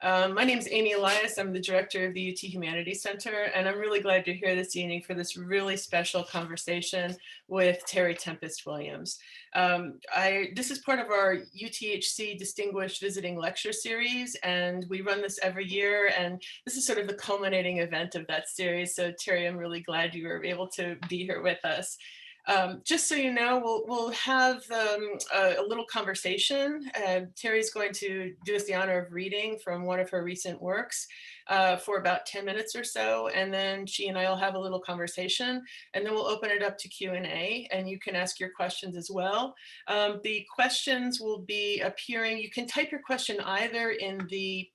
My name is Amy Elias. I'm the director of the UT Humanities Center, and I'm really glad you're here this evening for this really special conversation with Terry Tempest Williams. This is part of our UTHC Distinguished Visiting Lecture Series, and we run this every year, and this is sort of the culminating event of that series. So Terry, I'm really glad you were able to be here with us. Just so you know, we'll have a little conversation. Terry's going to do us the honor of reading from one of her recent works for about 10 minutes or so, and then she and I will have a little conversation, and then we'll open it up to Q&A, and you can ask your questions as well. The questions will be appearing. You can type your question either in the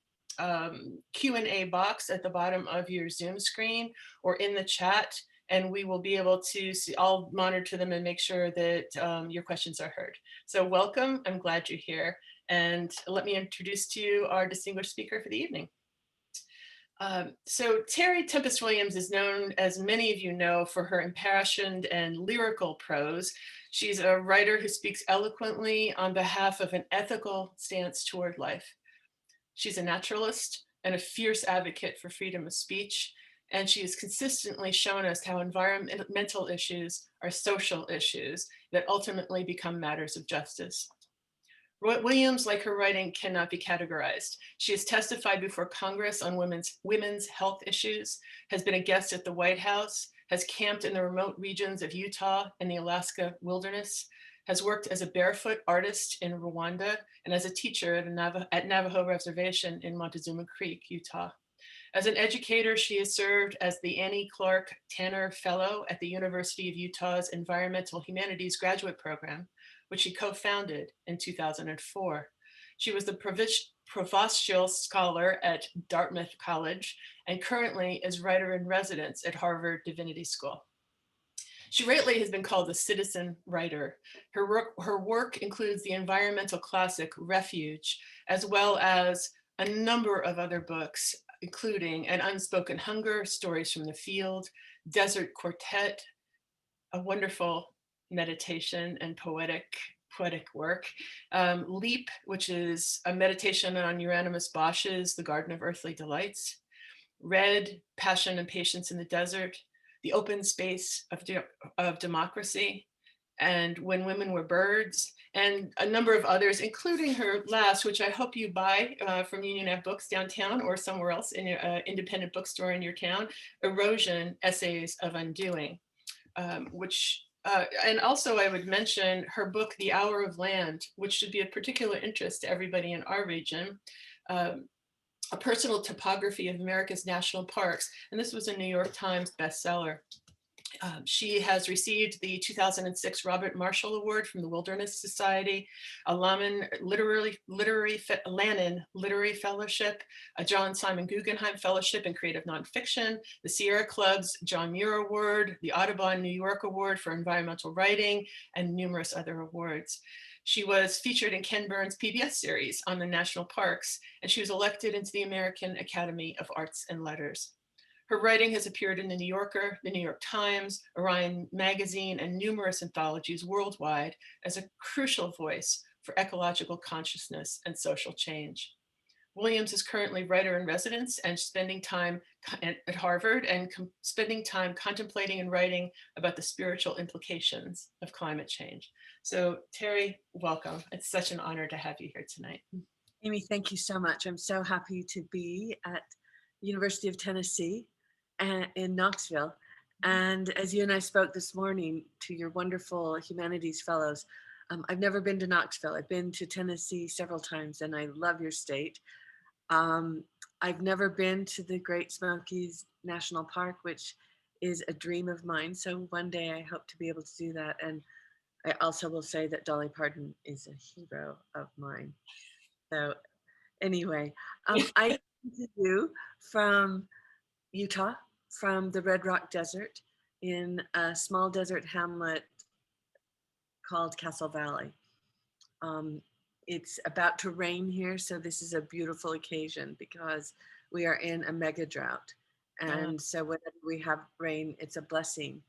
Q&A box at the bottom of your Zoom screen or in the chat, and we will be able to see, I'll monitor them and make sure that your questions are heard. So welcome, I'm glad you're here. And let me introduce to you our distinguished speaker for the evening. So Terry Tempest Williams is known, as many of you know, for her impassioned and lyrical prose. She's a writer who speaks eloquently on behalf of an ethical stance toward life. She's a naturalist and a fierce advocate for freedom of speech. And she has consistently shown us how environmental issues are social issues that ultimately become matters of justice. Williams, like her writing, cannot be categorized. She has testified before Congress on women's health issues, has been a guest at the White House, has camped in the remote regions of Utah and the Alaska wilderness, has worked as a barefoot artist in Rwanda, and as a teacher at Navajo Reservation in Montezuma Creek, Utah. As an educator, she has served as the Annie Clark Tanner Fellow at the University of Utah's Environmental Humanities Graduate Program, which she co-founded in 2004. She was the Provostial Scholar at Dartmouth College and currently is writer-in-residence at Harvard Divinity School. She lately has been called a citizen writer. Her work includes the environmental classic Refuge, as well as a number of other books, including An Unspoken Hunger, Stories from the Field, Desert Quartet, a wonderful meditation and poetic work, Leap, which is a meditation on Euronymous Bosch's The Garden of Earthly Delights, Red, Passion and Patience in the Desert, The Open Space of Democracy, and When Women Were Birds, and a number of others, including her last, which I hope you buy from Union Ave Books downtown or somewhere else in your independent bookstore in your town, Erosion, Essays of Undoing, and also I would mention her book, The Hour of Land, which should be of particular interest to everybody in our region, a personal topography of America's national parks, and this was a New York Times bestseller. She has received the 2006 Robert Marshall Award from the Wilderness Society, a Lannan Literary Fellowship, a John Simon Guggenheim Fellowship in Creative Nonfiction, the Sierra Club's John Muir Award, the Audubon New York Award for Environmental Writing, and numerous other awards. She was featured in Ken Burns PBS series on the national parks, and she was elected into the American Academy of Arts and Letters. Her writing has appeared in The New Yorker, The New York Times, Orion Magazine, and numerous anthologies worldwide as a crucial voice for ecological consciousness and social change. Williams is currently writer-in-residence and spending time at Harvard and spending time contemplating and writing about the spiritual implications of climate change. So Terry, welcome. It's such an honor to have you here tonight. Amy, thank you so much. I'm so happy to be at the University of Tennessee in Knoxville. And as you and I spoke this morning to your wonderful humanities fellows, I've never been to Knoxville. I've been to Tennessee several times and I love your state. I've never been to the Great Smokies National Park, which is a dream of mine. So one day I hope to be able to do that. And I also will say that Dolly Parton is a hero of mine. So anyway, I came to you from Utah, from the Red Rock Desert in a small desert hamlet called Castle Valley. It's about to rain here, so this is a beautiful occasion because we are in a mega drought. And so whenever we have rain, it's a blessing.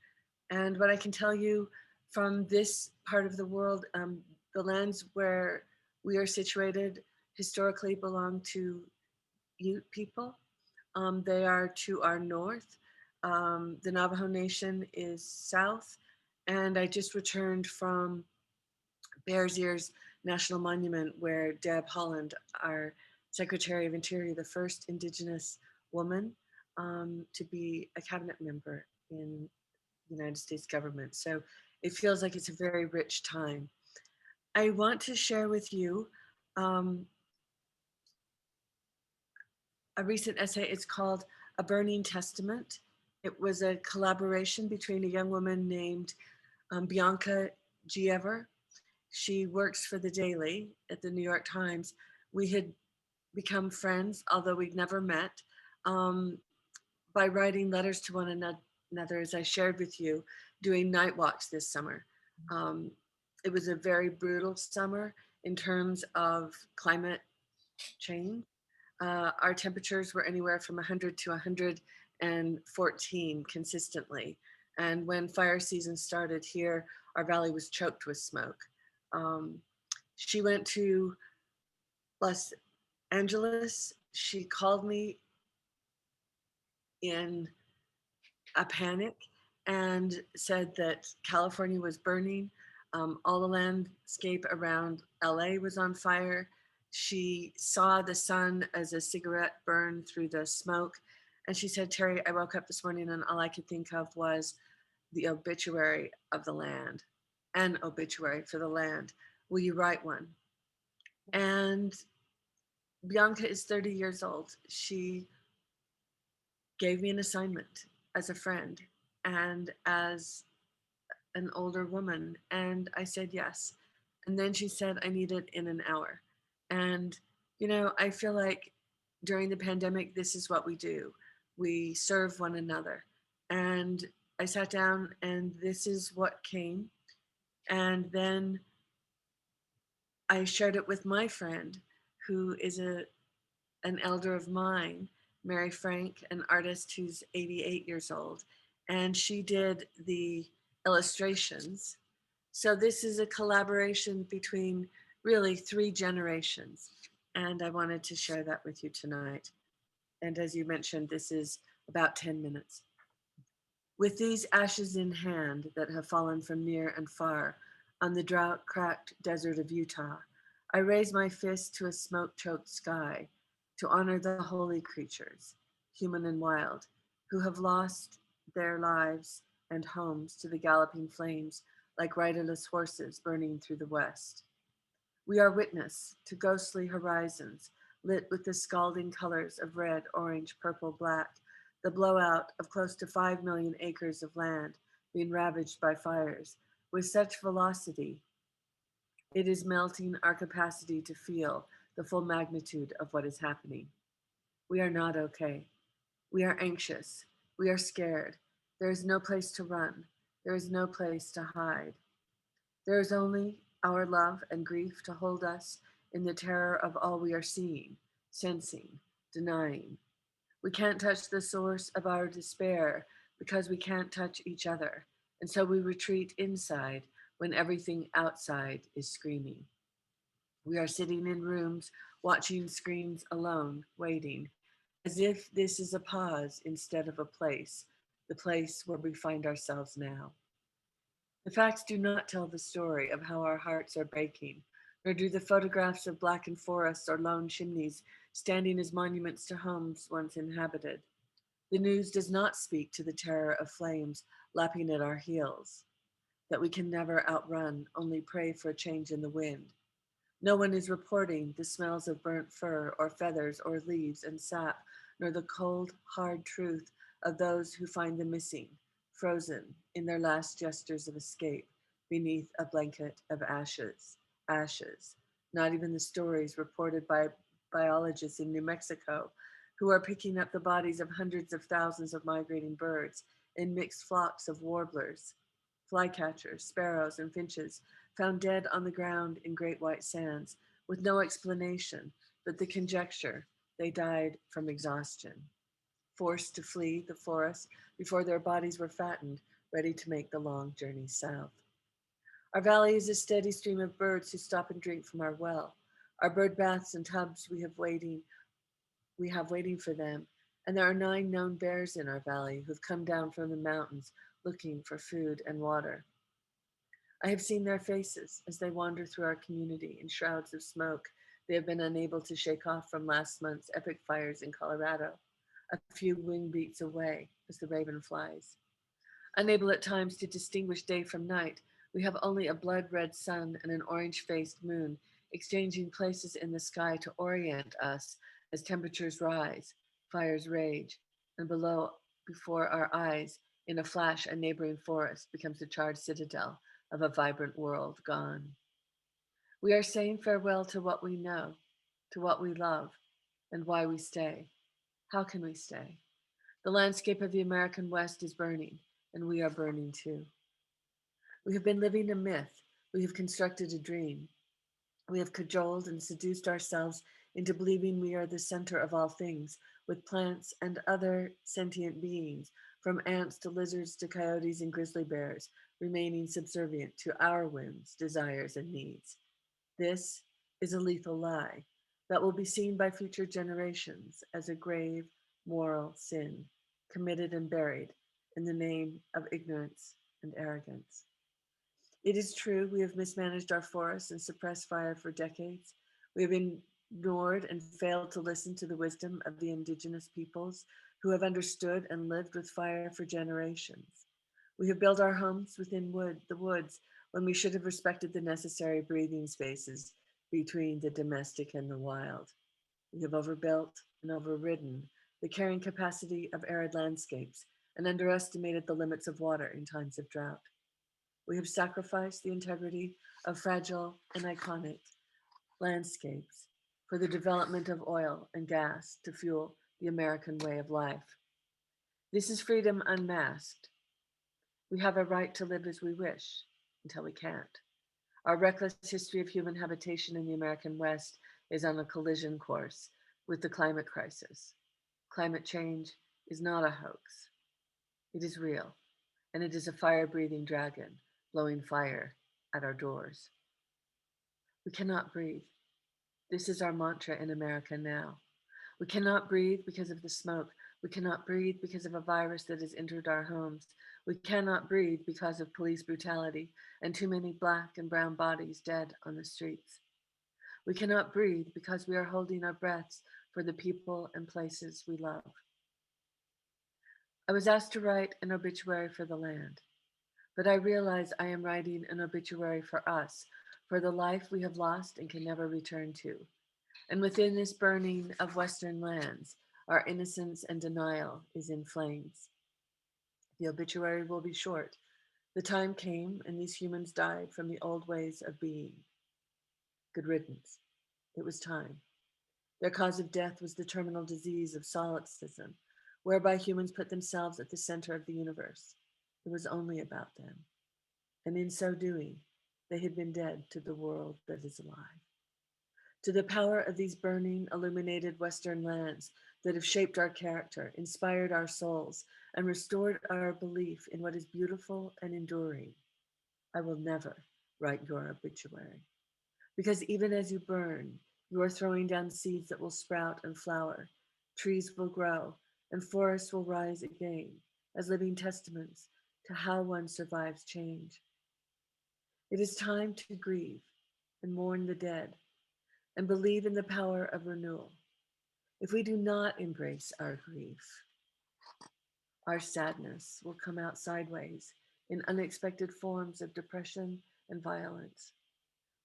And what I can tell you from this part of the world, the lands where we are situated historically belong to Ute people. They are to our north. The Navajo Nation is south. And I just returned from Bears Ears National Monument, where Deb Haaland, our Secretary of Interior, the first Indigenous woman to be a cabinet member in the United States government. So it feels like it's a very rich time. I want to share with you um, a recent essay. It's called A Burning Testament. It was a collaboration between a young woman named Bianca Giever. She works for the Daily at the New York Times. We had become friends, although we'd never met, um, by writing letters to one another, as I shared with you, doing night walks this summer. Um, it was a very brutal summer in terms of climate change. Our temperatures were anywhere from 100 to 114 consistently. And when fire season started here, our valley was choked with smoke. She went to Los Angeles. She called me in a panic and said that California was burning. All the landscape around LA was on fire. She saw the sun as a cigarette burn through the smoke. And she said, Terry, I woke up this morning and all I could think of was the obituary of the land, an obituary for the land. Will you write one? And Bianca is 30 years old. She gave me an assignment as a friend and as an older woman. And I said yes. And then she said, I need it in an hour. And, you know, I feel like during the pandemic, this is what we do. We serve one another. And I sat down and this is what came. And then I shared it with my friend, who is an elder of mine, Mary Frank, an artist who's 88 years old. And she did the illustrations. So this is a collaboration between really 3 generations. And I wanted to share that with you tonight. And as you mentioned, this is about 10 minutes. With these ashes in hand that have fallen from near and far on the drought-cracked desert of Utah, I raise my fist to a smoke-choked sky to honor the holy creatures, human and wild, who have lost their lives and homes to the galloping flames like riderless horses burning through the west. We are witness to ghostly horizons lit with the scalding colors of red, orange, purple, black, the blowout of close to 5 million acres of land being ravaged by fires with such velocity, it is melting our capacity to feel the full magnitude of what is happening. We are not okay. We are anxious. We are scared. There is no place to run. There is no place to hide. There is only our love and grief to hold us in the terror of all we are seeing, sensing, denying. We can't touch the source of our despair because we can't touch each other. And so we retreat inside when everything outside is screaming. We are sitting in rooms, watching screens alone, waiting, as if this is a pause instead of a place, the place where we find ourselves now. The facts do not tell the story of how our hearts are breaking, nor do the photographs of blackened forests or lone chimneys standing as monuments to homes once inhabited. The news does not speak to the terror of flames lapping at our heels, that we can never outrun, only pray for a change in the wind. No one is reporting the smells of burnt fur or feathers or leaves and sap, nor the cold, hard truth of those who find the missing, frozen in their last gestures of escape beneath a blanket of ashes. Ashes. Not even the stories reported by biologists in New Mexico who are picking up the bodies of hundreds of thousands of migrating birds in mixed flocks of warblers, flycatchers, sparrows, and finches found dead on the ground in great white sands with no explanation but the conjecture they died from exhaustion, forced to flee the forest before their bodies were fattened, ready to make the long journey south. Our valley is a steady stream of birds who stop and drink from our well. Our bird baths and tubs we we have waiting for them, and there are 9 known bears in our valley who've come down from the mountains looking for food and water. I have seen their faces as they wander through our community in shrouds of smoke they have been unable to shake off from last month's epic fires in Colorado, a few wing beats away as the raven flies. Unable at times to distinguish day from night, we have only a blood-red sun and an orange-faced moon exchanging places in the sky to orient us as temperatures rise, fires rage, and before our eyes, in a flash, a neighboring forest becomes the charred citadel of a vibrant world gone. We are saying farewell to what we know, to what we love, and why we stay. How can we stay? The landscape of the American West is burning, and we are burning too. We have been living a myth. We have constructed a dream. We have cajoled and seduced ourselves into believing we are the center of all things, with plants and other sentient beings, from ants to lizards to coyotes and grizzly bears, remaining subservient to our whims, desires, and needs. This is a lethal lie that will be seen by future generations as a grave moral sin, committed and buried in the name of ignorance and arrogance. It is true, we have mismanaged our forests and suppressed fire for decades. We have ignored and failed to listen to the wisdom of the indigenous peoples who have understood and lived with fire for generations. We have built our homes within the woods, when we should have respected the necessary breathing spaces between the domestic and the wild. We have overbuilt and overridden the carrying capacity of arid landscapes and underestimated the limits of water in times of drought. We have sacrificed the integrity of fragile and iconic landscapes for the development of oil and gas to fuel the American way of life. This is freedom unmasked. We have a right to live as we wish until we can't. Our reckless history of human habitation in the American West is on a collision course with the climate crisis. Climate change is not a hoax. It is real, and it is a fire-breathing dragon blowing fire at our doors. We cannot breathe. This is our mantra in America now. We cannot breathe because of the smoke. We cannot breathe because of a virus that has entered our homes. We cannot breathe because of police brutality and too many Black and brown bodies dead on the streets. We cannot breathe because we are holding our breaths for the people and places we love. I was asked to write an obituary for the land, but I realize I am writing an obituary for us, for the life we have lost and can never return to. And within this burning of Western lands, our innocence and denial is in flames. The obituary will be short. The time came and these humans died from the old ways of being. Good riddance. It was time. Their cause of death was the terminal disease of solipsism, whereby humans put themselves at the center of the universe. It was only about them. And in so doing, they had been dead to the world that is alive. To the power of these burning, illuminated Western lands that have shaped our character, inspired our souls, and restored our belief in what is beautiful and enduring, I will never write your obituary. Because even as you burn, you are throwing down seeds that will sprout and flower, trees will grow, and forests will rise again as living testaments to how one survives change. It is time to grieve and mourn the dead and believe in the power of renewal. If we do not embrace our grief, our sadness will come out sideways in unexpected forms of depression and violence.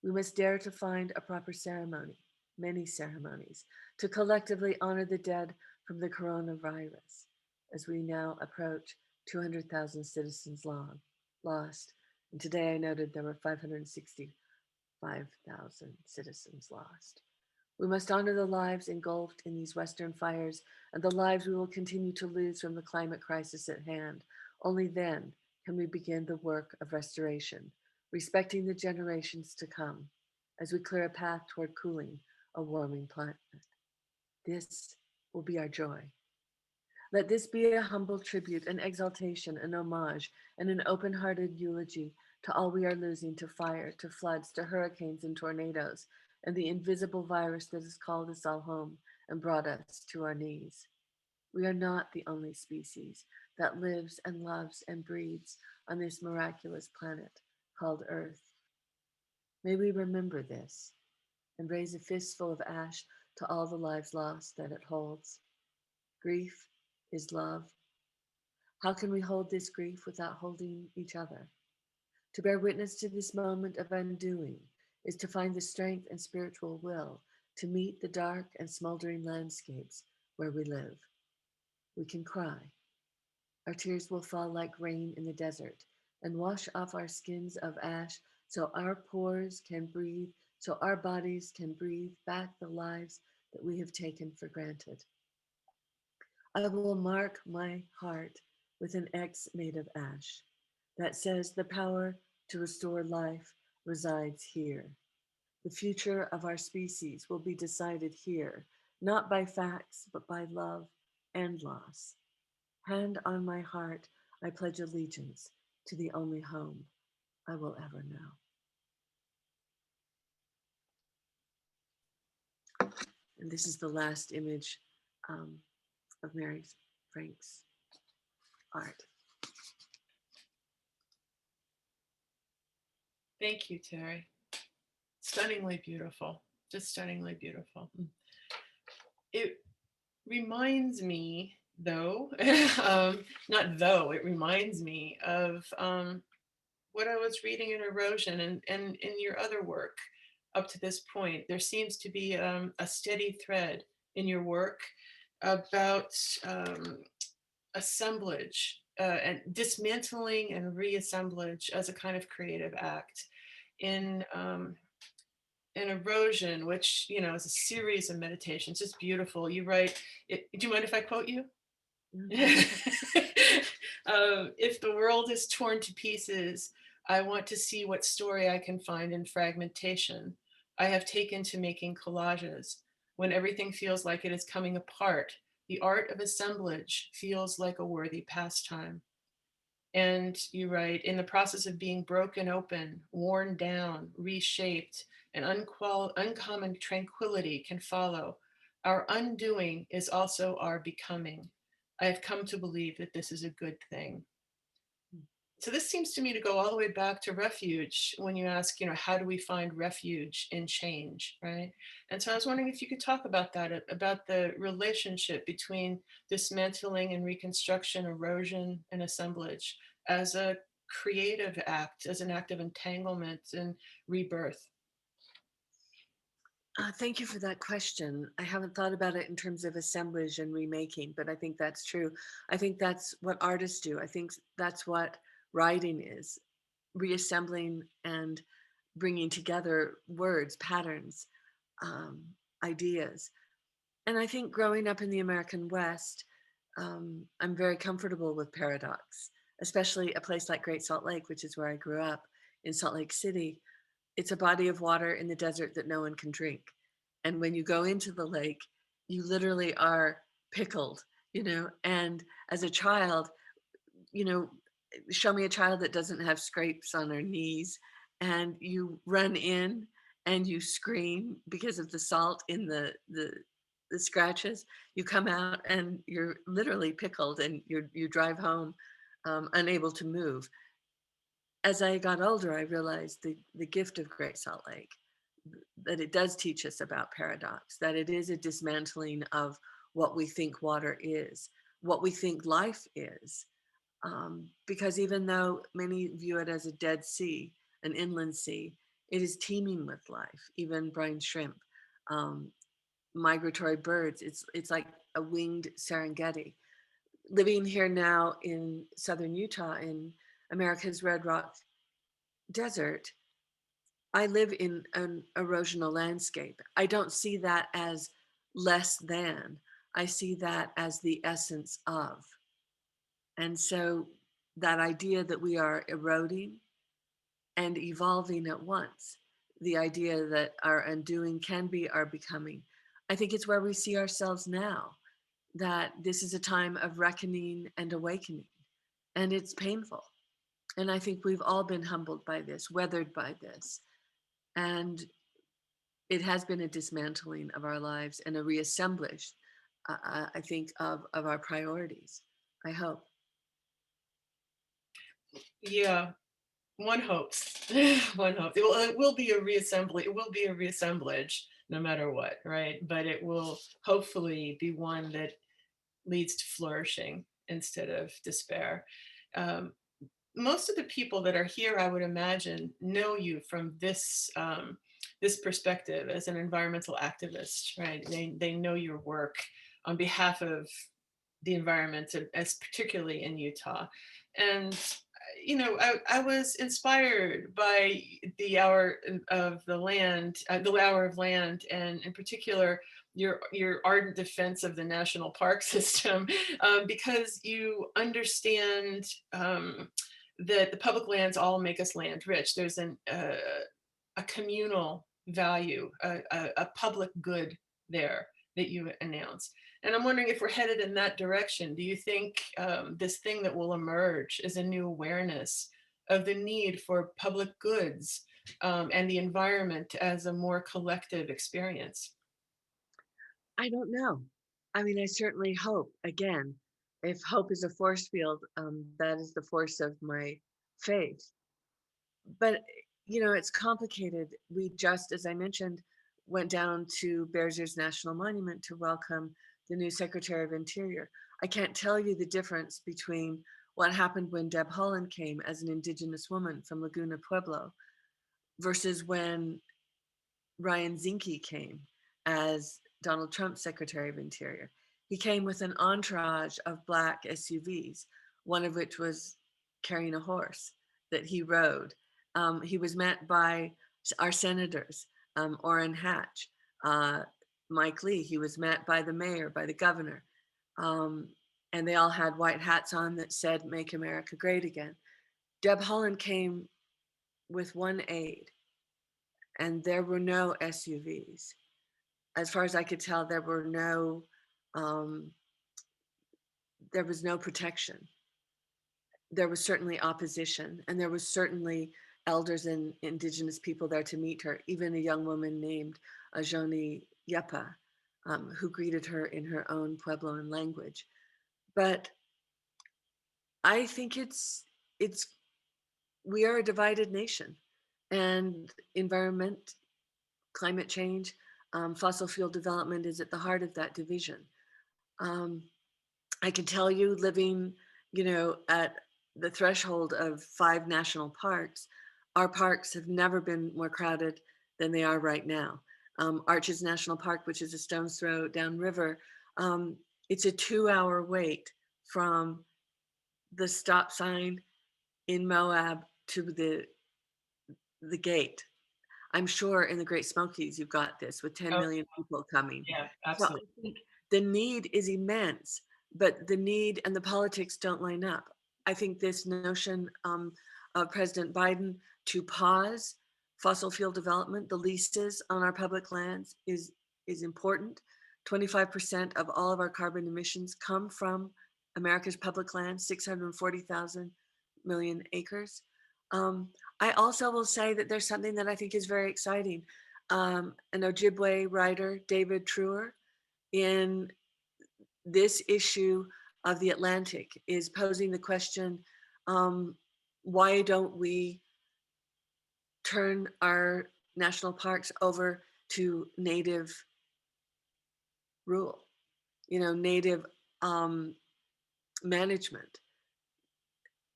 We must dare to find a proper ceremony, many ceremonies, to collectively honor the dead from the coronavirus as we now approach 200,000 citizens lost. And today I noted there were 565,000 citizens lost. We must honor the lives engulfed in these Western fires and the lives we will continue to lose from the climate crisis at hand. Only then can we begin the work of restoration, respecting the generations to come as we clear a path toward cooling a warming planet. This will be our joy. Let this be a humble tribute, an exaltation, an homage, and an open-hearted eulogy to all we are losing to fire, to floods, to hurricanes and tornadoes, and the invisible virus that has called us all home and brought us to our knees. We are not the only species that lives and loves and breathes on this miraculous planet called Earth. May we remember this and raise a fistful of ash to all the lives lost that it holds. Grief is love. How can we hold this grief without holding each other? To bear witness to this moment of undoing is to find the strength and spiritual will to meet the dark and smoldering landscapes where we live. We can cry. Our tears will fall like rain in the desert and wash off our skins of ash so our pores can breathe, so our bodies can breathe back the lives that we have taken for granted. I will mark my heart with an X made of ash that says the power to restore life resides here. The future of our species will be decided here, not by facts, but by love and loss. Hand on my heart, I pledge allegiance to the only home I will ever know. And this is the last image of Mary Frank's art. Thank you, Terry. Stunningly beautiful, just stunningly beautiful. It reminds me, though, it reminds me of what I was reading in Erosion and in your other work up to this point. There seems to be a steady thread in your work about assemblage and dismantling and reassemblage as a kind of creative act in Erosion, which, you know, is a series of meditations, just beautiful. You write, do you mind if I quote you? If the world is torn to pieces, I want to see what story I can find in fragmentation. I have taken to making collages. When everything feels like it is coming apart, the art of assemblage feels like a worthy pastime. And you write, in the process of being broken open, worn down, reshaped, an uncommon tranquility can follow. Our undoing is also our becoming. I have come to believe that this is a good thing. So this seems to me to go all the way back to Refuge when you ask, you know, how do we find refuge in change, right? And so I was wondering if you could talk about that, about the relationship between dismantling and reconstruction, erosion and assemblage as a creative act, as an act of entanglement and rebirth. Thank you for that question. I haven't thought about it in terms of assemblage and remaking, but I think that's true. I think that's what artists do. I think that's what writing is, reassembling and bringing together words, patterns, ideas. And I think growing up in the American West, I'm very comfortable with paradox, especially a place like Great Salt Lake, which is where I grew up in Salt Lake City. It's a body of water in the desert that no one can drink. And when you go into the lake, you literally are pickled, you know, and as a child, you know, show me a child that doesn't have scrapes on their knees and you run in and you scream because of the salt in the scratches. You come out and you're literally pickled and you drive home unable to move. As I got older, I realized the gift of Great Salt Lake, that it does teach us about paradox, that it is a dismantling of what we think water is, what we think life is. Because even though many view it as a dead sea, an inland sea, it is teeming with life, even brine shrimp, migratory birds. It's like a winged Serengeti. Living here now in southern Utah, in America's Red Rock Desert, I live in an erosional landscape. I don't see that as less than. I see that as the essence of. And so that idea that we are eroding and evolving at once, the idea that our undoing can be our becoming, I think it's where we see ourselves now, that this is a time of reckoning and awakening, and it's painful. And I think we've all been humbled by this, weathered by this. And it has been a dismantling of our lives and a reassemblage, I think, of our priorities. I hope. Yeah, one hopes. One hopes. It will be a reassembly. It will be a reassemblage no matter what, right? But it will hopefully be one that leads to flourishing instead of despair. Um, Most of the people that are here, I would imagine, know you from this perspective as an environmental activist, right? They know your work on behalf of the environment, as particularly in Utah. And I was inspired by the hour of the land, the hour of land, and in particular your ardent defense of the national park system, because you understand that the public lands all make us land rich. There's a communal value, a public good there that you announce. And I'm wondering if we're headed in that direction. Do you think this thing that will emerge is a new awareness of the need for public goods and the environment as a more collective experience? I don't know. I mean, I certainly hope. Again, if hope is a force field, that is the force of my faith. But it's complicated. We just, as I mentioned, went down to Bears Ears National Monument to welcome the new Secretary of Interior. I can't tell you the difference between what happened when Deb Haaland came as an Indigenous woman from Laguna Pueblo versus when Ryan Zinke came as Donald Trump's Secretary of Interior. He came with an entourage of Black SUVs, one of which was carrying a horse that he rode. He was met by our senators, Orrin Hatch, Mike Lee. He was met by the mayor, by the governor. And they all had white hats on that said, "Make America Great Again." Deb Haaland came with one aide, and there were no SUVs. As far as I could tell, there was no protection. There was certainly opposition, and there was certainly elders and Indigenous people there to meet her, even a young woman named Ajoni Yepa, who greeted her in her own Puebloan language. But I think we are a divided nation, and climate change, fossil fuel development is at the heart of that division. I can tell you, living, at the threshold of 5 national parks, our parks have never been more crowded than they are right now. Arches National Park, which is a stone's throw downriver, it's a 2-hour wait from the stop sign in Moab to the gate. I'm sure in the Great Smokies you've got this with 10 million people coming. Yeah, So absolutely. I think the need is immense, but the need and the politics don't line up. I think this notion of President Biden to pause fossil fuel development, the leases on our public lands is important. 25% of all of our carbon emissions come from America's public lands, 640,000 million acres. I also will say that there's something that I think is very exciting. An Ojibwe writer, David Truer, in this issue of The Atlantic, is posing the question, why don't we turn our national parks over to native rule, native management?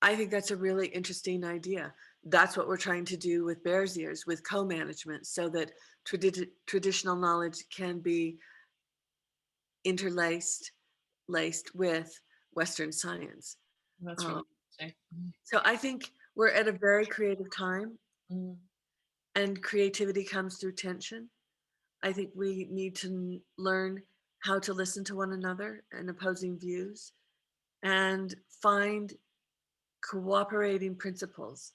I think that's a really interesting idea. That's what we're trying to do with Bears Ears, with co-management, so that traditional knowledge can be laced with Western science. That's really interesting. So I think we're at a very creative time, Mm. and creativity comes through tension. I think we need to learn how to listen to one another and opposing views and find cooperating principles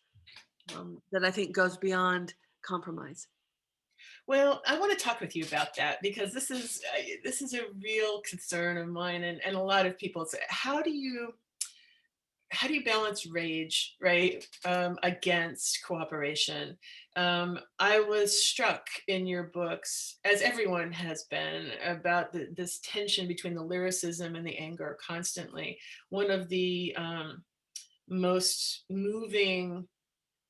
that I think goes beyond compromise. Well, I want to talk with you about that because this is a real concern of mine and a lot of people's. How do you how do you balance rage, right, against cooperation? I was struck in your books, as everyone has been, about this tension between the lyricism and the anger constantly. One of the most moving,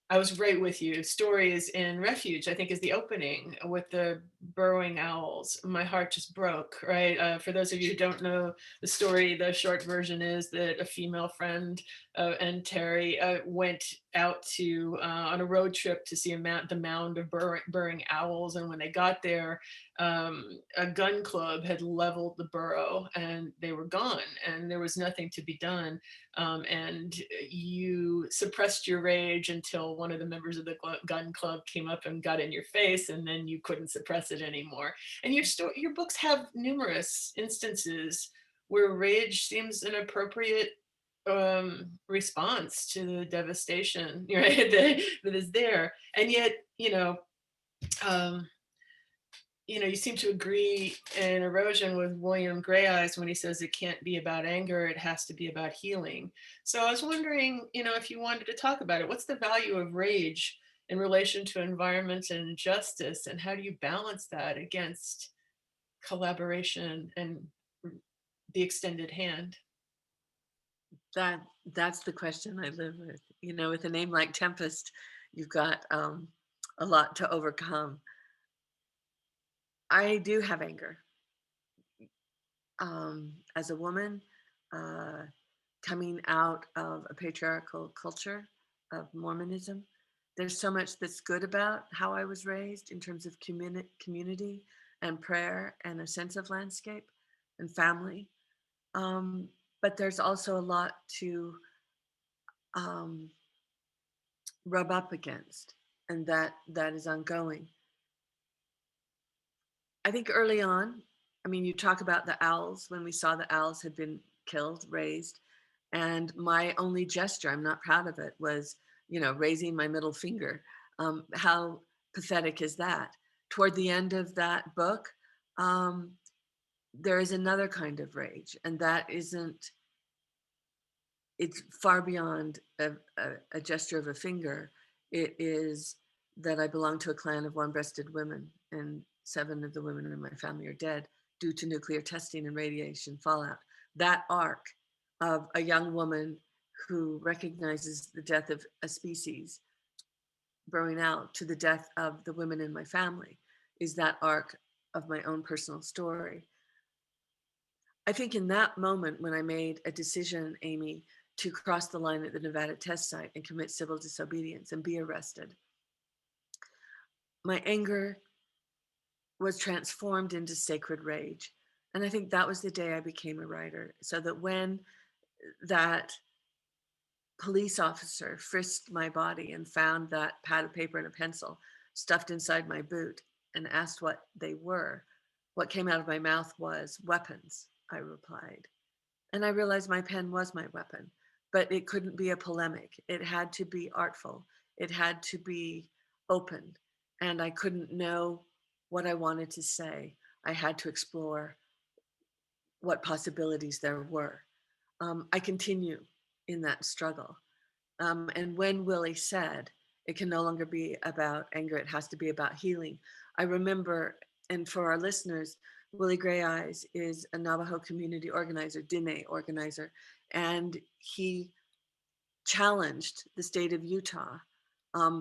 I was right with you, stories in Refuge, I think, is the opening with the burrowing owls. My heart just broke, right? For those of you who don't know the story, the short version is that a female friend and Terry went out to on a road trip to see the mound of burrowing owls. And when they got there, a gun club had leveled the burrow and they were gone, and there was nothing to be done. And you suppressed your rage until one of the members of the gun club came up and got in your face, and then you couldn't suppress it anymore. And your books have numerous instances where rage seems an appropriate response to the devastation, right, that is there. And yet, um, you seem to agree in Erosion with William Gray Eyes when he says it can't be about anger, it has to be about healing. So I was wondering, if you wanted to talk about it, what's the value of rage in relation to environment and justice, and how do you balance that against collaboration and the extended hand? That's the question I live with. With a name like Tempest, you've got a lot to overcome. I do have anger. As a woman, uh, coming out of a patriarchal culture of Mormonism, there's so much that's good about how I was raised in terms of community and prayer and a sense of landscape and family. Um, but there's also a lot to um, rub up against, and that is ongoing. I think early on, I mean, you talk about the owls. When we saw the owls had been killed, raised, and my only gesture, I'm not proud of it, was, raising my middle finger. How pathetic is that? Toward the end of that book, um, there is another kind of rage, and that isn't, it's far beyond a gesture of a finger. It is that I belong to a clan of one-breasted women, and 7 of the women in my family are dead due to nuclear testing and radiation fallout. That arc of a young woman who recognizes the death of a species burrowing out to the death of the women in my family is that arc of my own personal story. I think in that moment when I made a decision, Amy, to cross the line at the Nevada test site and commit civil disobedience and be arrested, my anger was transformed into sacred rage. And I think that was the day I became a writer. So that when that police officer frisked my body and found that pad of paper and a pencil stuffed inside my boot and asked what they were, what came out of my mouth was weapons, I replied. And I realized my pen was my weapon, but it couldn't be a polemic. It had to be artful. It had to be open. And I couldn't know what I wanted to say. I had to explore what possibilities there were. I continue in that struggle. And when Willie said, it can no longer be about anger, it has to be about healing, I remember, and for our listeners, Willie Gray Eyes is a Navajo community organizer, Diné organizer, and he challenged the state of Utah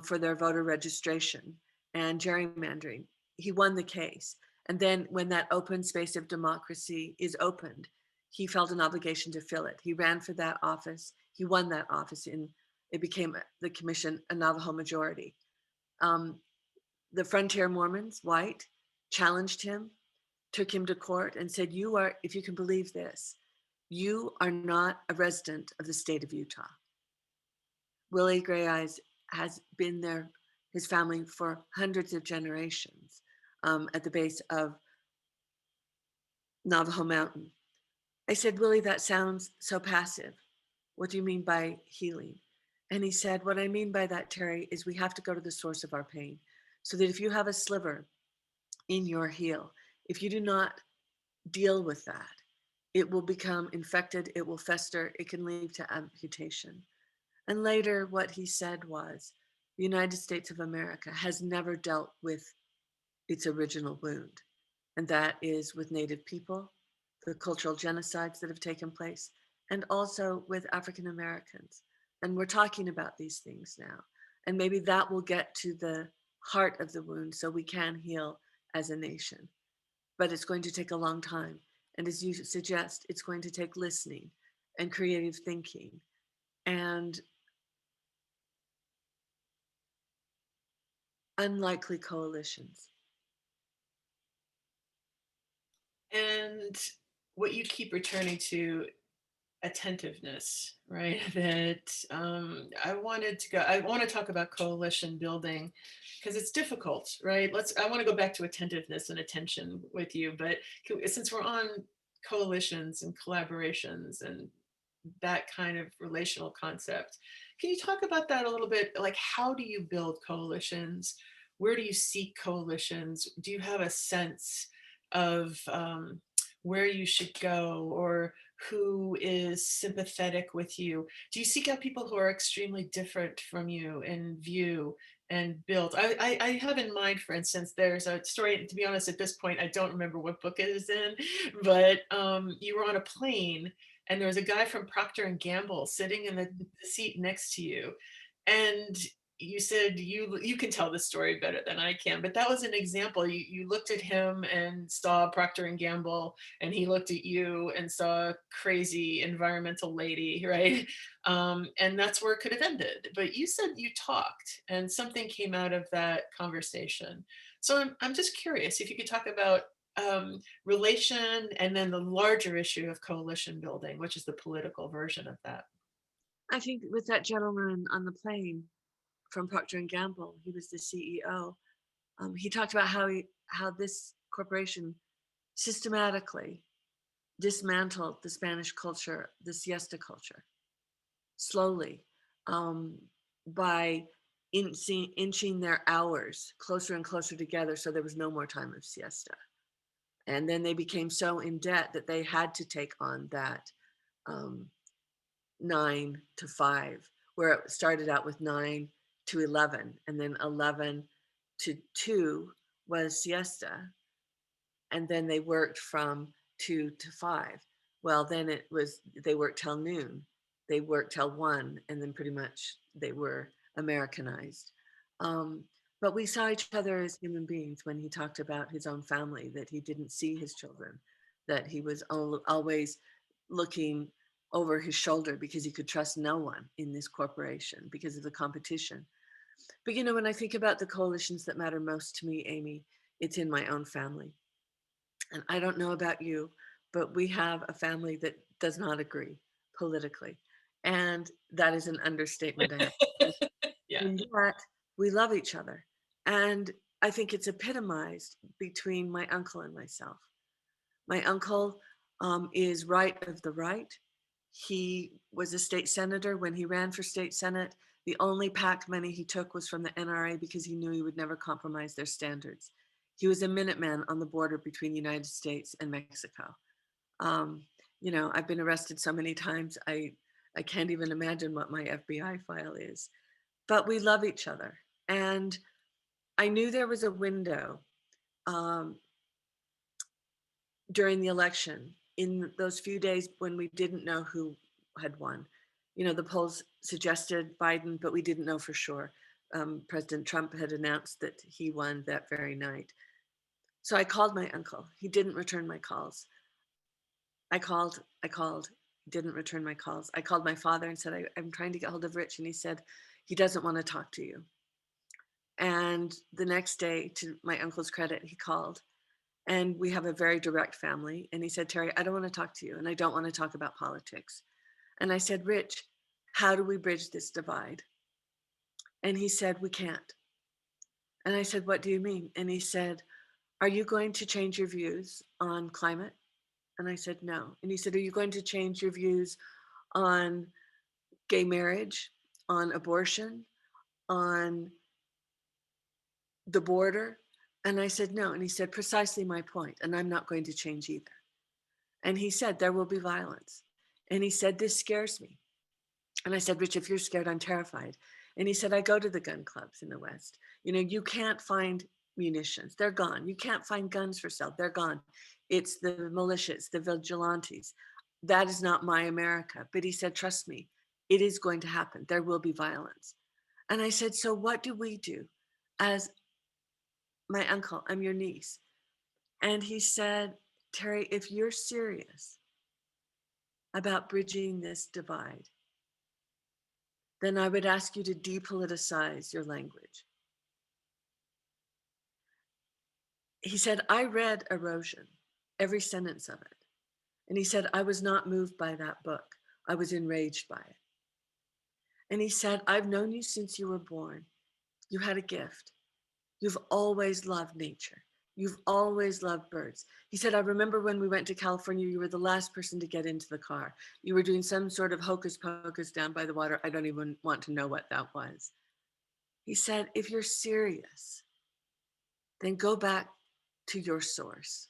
for their voter registration and gerrymandering. He won the case. And then when that open space of democracy is opened, he felt an obligation to fill it. He ran for that office. He won that office, and it became the commission a Navajo majority. The Frontier Mormons, white, challenged him, took him to court and said, you are, if you can believe this, you are not a resident of the state of Utah. Willie Gray Eyes has been there, his family, for hundreds of generations at the base of Navajo Mountain. I said, Willie, that sounds so passive. What do you mean by healing? And he said, what I mean by that, Terry, is we have to go to the source of our pain. So that if you have a sliver in your heel, if you do not deal with that, it will become infected, it will fester, it can lead to amputation. And later, what he said was, the United States of America has never dealt with its original wound, and that is with Native people, the cultural genocides that have taken place, and also with African Americans. And we're talking about these things now. And maybe that will get to the heart of the wound so we can heal as a nation. But it's going to take a long time. And as you suggest, it's going to take listening and creative thinking and unlikely coalitions. And what you keep returning to, attentiveness, right? That I want to talk about coalition building because it's difficult, right? I want to go back to attentiveness and attention with you, but since we're on coalitions and collaborations and that kind of relational concept, can you talk about that a little bit? Like, how do you build coalitions? Where do you seek coalitions? Do you have a sense of where you should go, or who is sympathetic with you? Do you seek out people who are extremely different from you in view and build? I have in mind, for instance, there's a story, to be honest, at this point, I don't remember what book it is in, but you were on a plane and there was a guy from Procter and Gamble sitting in the seat next to you. And you said you can tell the story better than I can, but that was an example. You looked at him and saw Procter and Gamble, and he looked at you and saw a crazy environmental lady, right? And that's where it could have ended. But you said you talked, and something came out of that conversation. So I'm just curious if you could talk about relation and then the larger issue of coalition building, which is the political version of that. I think with that gentleman on the plane from Procter and Gamble, he was the CEO. He talked about how this corporation systematically dismantled the Spanish culture, the siesta culture, slowly, by inching their hours closer and closer together so there was no more time of siesta. And then they became so in debt that they had to take on that 9 to 5, where it started out with 9 to 11, and then 11 to 2 was siesta. And then they worked from 2 to 5. Well, then they worked till noon, they worked till 1, and then pretty much they were Americanized. But we saw each other as human beings when he talked about his own family, that he didn't see his children, that he was always looking over his shoulder because he could trust no one in this corporation because of the competition. But when I think about the coalitions that matter most to me, Amy, it's in my own family. And I don't know about you, but we have a family that does not agree politically. And that is an understatement. Yeah. And yet we love each other. And I think it's epitomized between my uncle and myself. My uncle is right of the right. He was a state senator. When he ran for state senate, the only PAC money he took was from the NRA because he knew he would never compromise their standards. He was a Minuteman on the border between the United States and Mexico. I've been arrested so many times, I can't even imagine what my FBI file is. But we love each other. And I knew there was a window during the election, in those few days when we didn't know who had won. The polls suggested Biden, but we didn't know for sure. President Trump had announced that he won that very night. So I called my uncle. He didn't return my calls. I called, he didn't return my calls. I called my father and said, I'm trying to get hold of Rich. And he said, he doesn't want to talk to you. And the next day, to my uncle's credit, he called. And we have a very direct family. And he said, Terry, I don't want to talk to you. And I don't want to talk about politics. And I said, Rich, how do we bridge this divide? And he said, we can't. And I said, what do you mean? And he said, are you going to change your views on climate? And I said, no. And he said, are you going to change your views on gay marriage, on abortion, on the border? And I said, no. And he said, precisely my point. And I'm not going to change either. And he said, there will be violence. And he said, this scares me. And I said, Rich, if you're scared, I'm terrified. And he said, I go to the gun clubs in the West. You know, you can't find munitions. They're gone. You can't find guns for sale. They're gone. It's the militia, it's the vigilantes. That is not my America. But he said, trust me, it is going to happen. There will be violence. And I said, so what do we do? As my uncle, I'm your niece. And he said, Terry, if you're serious about bridging this divide, then I would ask you to depoliticize your language. He said, I read Erosion, every sentence of it. And he said, I was not moved by that book. I was enraged by it. And he said, I've known you since you were born. You had a gift. You've always loved nature. You've always loved birds. He said, I remember when we went to California, you were the last person to get into the car. You were doing some sort of hocus pocus down by the water. I don't even want to know what that was. He said, if you're serious, then go back to your source,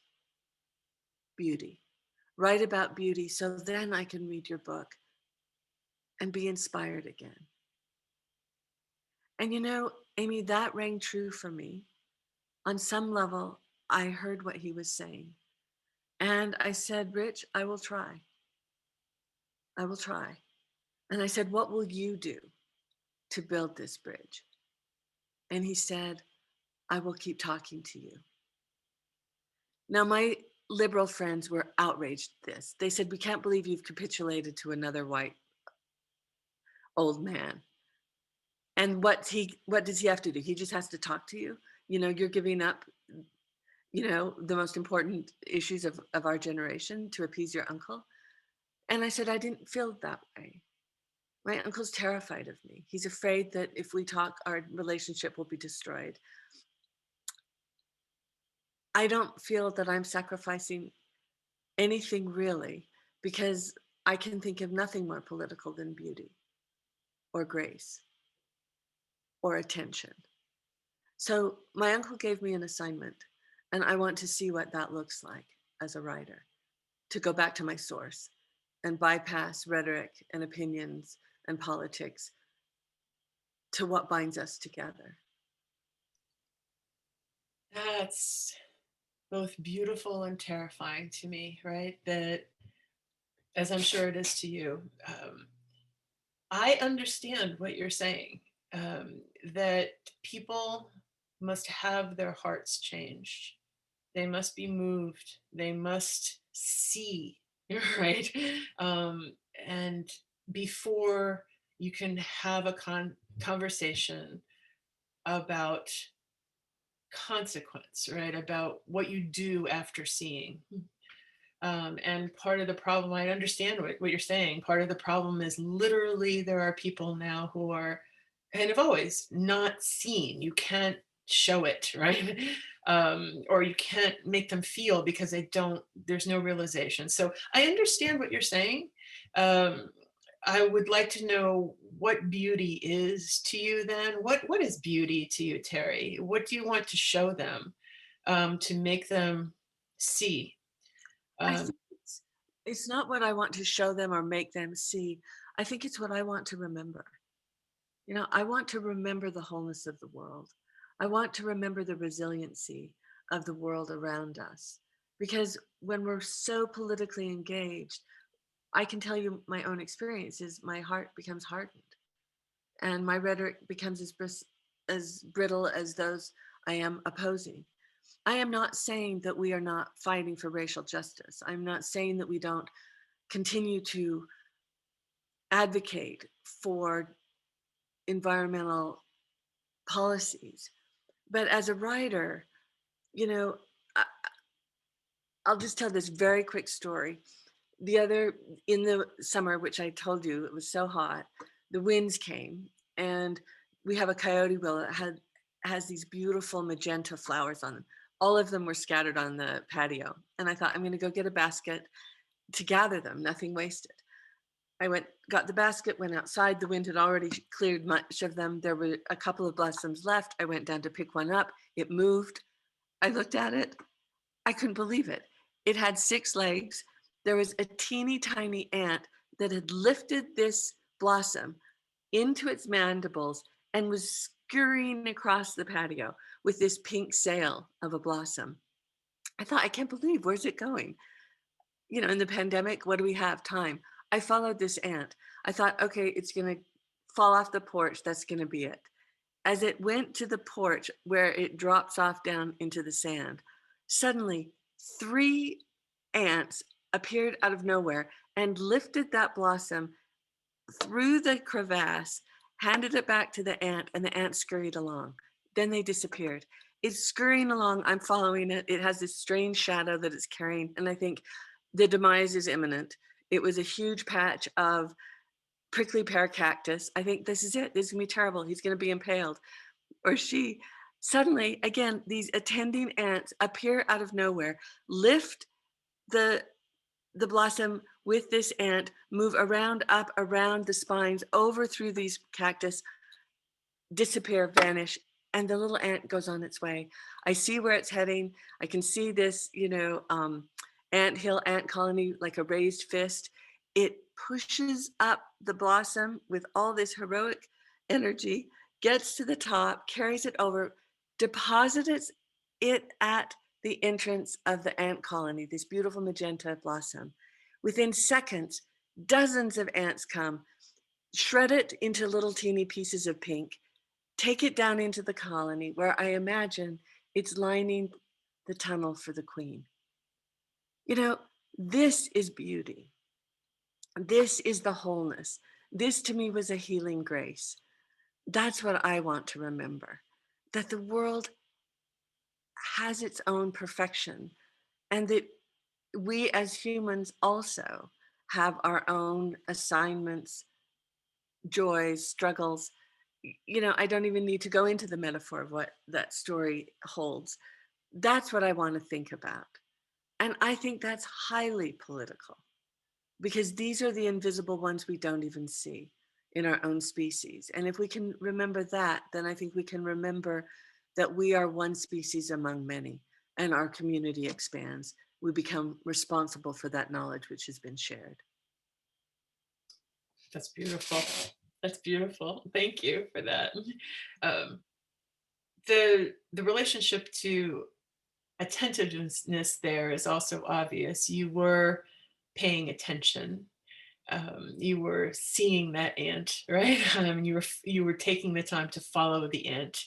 beauty. Write about beauty so then I can read your book and be inspired again. And you know, Amy, that rang true for me. On some level, I heard what he was saying. And I said, Rich, I will try. I will try. And I said, what will you do to build this bridge? And he said, I will keep talking to you. Now, my liberal friends were outraged at this. They said, we can't believe you've capitulated to another white old man. And what does he have to do? He just has to talk to you. You know, you're giving up, you know, the most important issues of our generation to appease your uncle. And I said, I didn't feel that way. My uncle's terrified of me. He's afraid that if we talk, our relationship will be destroyed. I don't feel that I'm sacrificing anything really, because I can think of nothing more political than beauty or grace or attention. So my uncle gave me an assignment, and I want to see what that looks like as a writer, to go back to my source and bypass rhetoric and opinions and politics to what binds us together. That's both beautiful and terrifying to me, right? That, as I'm sure it is to you, I understand what you're saying, that people must have their hearts changed. They must be moved. They must see, right? And before you can have a conversation about consequence, right? About what you do after seeing. And part of the problem, I understand what you're saying. Part of the problem is literally there are people now who are, and have always, not seen. You can't show it, right? Or you can't make them feel because there's no realization. So I understand what you're saying. I would like to know what beauty is to you then. What is beauty to you, Terry? What do you want to show them, to make them see? I think it's not what I want to show them or make them see. I think it's what I want to remember. You know, I want to remember the wholeness of the world. I want to remember the resiliency of the world around us. Because when we're so politically engaged, I can tell you my own experiences, my heart becomes hardened. And my rhetoric becomes as brittle as those I am opposing. I am not saying that we are not fighting for racial justice. I'm not saying that we don't continue to advocate for environmental policies. But as a writer, you know, I'll just tell this very quick story. In the summer, which I told you, it was so hot, the winds came, and we have a coyote willow that has these beautiful magenta flowers on them. All of them were scattered on the patio. And I thought, I'm going to go get a basket to gather them, nothing wasted. I got the basket, went outside. The wind had already cleared much of them. There were a couple of blossoms left. I went down to pick one up. It moved. I looked at it. I couldn't believe it. It had 6 legs. there was a teeny tiny ant that had lifted this blossom into its mandibles and was scurrying across the patio with this pink sail of a blossom. I thought, I can't believe, where's it going? You know, in the pandemic, what do we have? Time. I followed this ant. I thought, okay, it's going to fall off the porch. That's going to be it. As it went to the porch where it drops off down into the sand, suddenly 3 ants appeared out of nowhere and lifted that blossom through the crevasse, handed it back to the ant, and the ant scurried along. Then they disappeared. It's scurrying along. I'm following it. It has this strange shadow that it's carrying. And I think the demise is imminent. It was a huge patch of prickly pear cactus. I think this is it. This is going to be terrible. He's going to be impaled. Or she. Suddenly, again, these attending ants appear out of nowhere, lift the blossom with this ant, move around, up, around the spines, over through these cactus, disappear, vanish, and the little ant goes on its way. I see where it's heading. I can see this, ant hill, ant colony, like a raised fist. It pushes up the blossom with all this heroic energy, gets to the top, carries it over, deposits it at the entrance of the ant colony, this beautiful magenta blossom. Within seconds, dozens of ants come, shred it into little teeny pieces of pink, take it down into the colony where I imagine it's lining the tunnel for the queen. You know, this is beauty. This is the wholeness. This to me was a healing grace. That's what I want to remember, that the world has its own perfection and that we as humans also have our own assignments, joys, struggles. I don't even need to go into the metaphor of what that story holds. That's what I want to think about. And I think that's highly political because these are the invisible ones we don't even see in our own species. And if we can remember that, then I think we can remember that we are one species among many and our community expands. We become responsible for that knowledge which has been shared. That's beautiful. That's beautiful. Thank you for that. Um, the relationship to attentiveness there is also obvious. You were paying attention. You were seeing that ant, right? You were taking the time to follow the ant.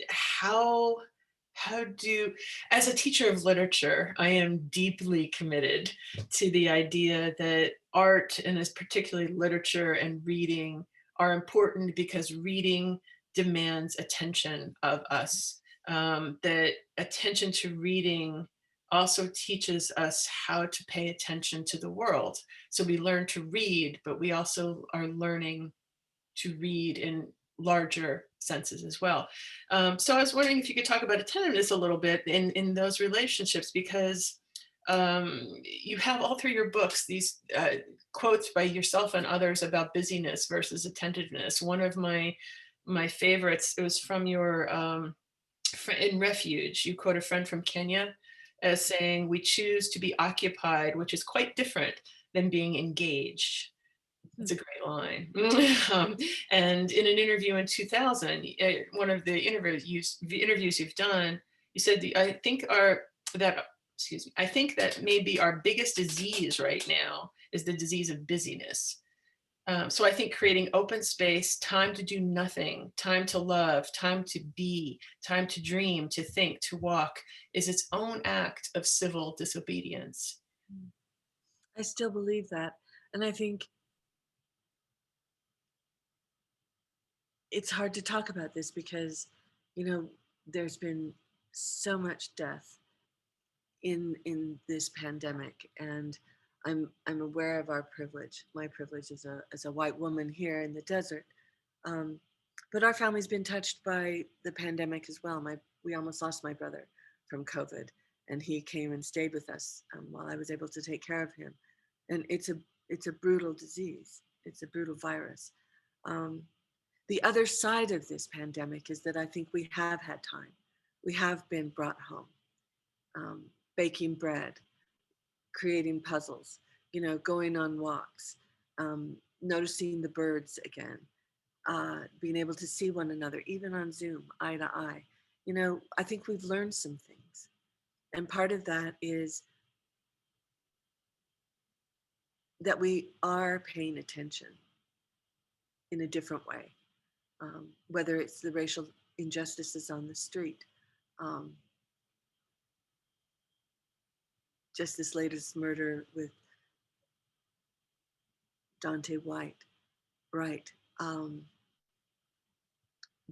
How do, as a teacher of literature, I am deeply committed to the idea that art, and as particularly literature and reading, are important because reading demands attention of us. That attention to reading also teaches us how to pay attention to the world. So we learn to read, but we also are learning to read in larger senses as well. So I was wondering if you could talk about attentiveness a little bit in those relationships, because you have all through your books these quotes by yourself and others about busyness versus attentiveness. One of my favorites, it was from your in Refuge. You quote a friend from Kenya as saying, "We choose to be occupied, which is quite different than being engaged." It's a great line. And in an interview in 2000, one of the interviews you've done, you said, I think that maybe our biggest disease right now is the disease of busyness. So I think creating open space, time to do nothing, time to love, time to be, time to dream, to think, to walk, is its own act of civil disobedience. I still believe that. And I think it's hard to talk about this because, there's been so much death in this pandemic, and I'm aware of our privilege. My privilege as a white woman here in the desert, but our family's been touched by the pandemic as well. We almost lost my brother from COVID, and he came and stayed with us while I was able to take care of him. And it's a brutal disease. It's a brutal virus. The other side of this pandemic is that I think we have had time. We have been brought home, baking bread, creating puzzles, going on walks, noticing the birds again, being able to see one another, even on Zoom, eye to eye. I think we've learned some things. And part of that is that we are paying attention in a different way, whether it's the racial injustices on the street. Just this latest murder with Dante Wright,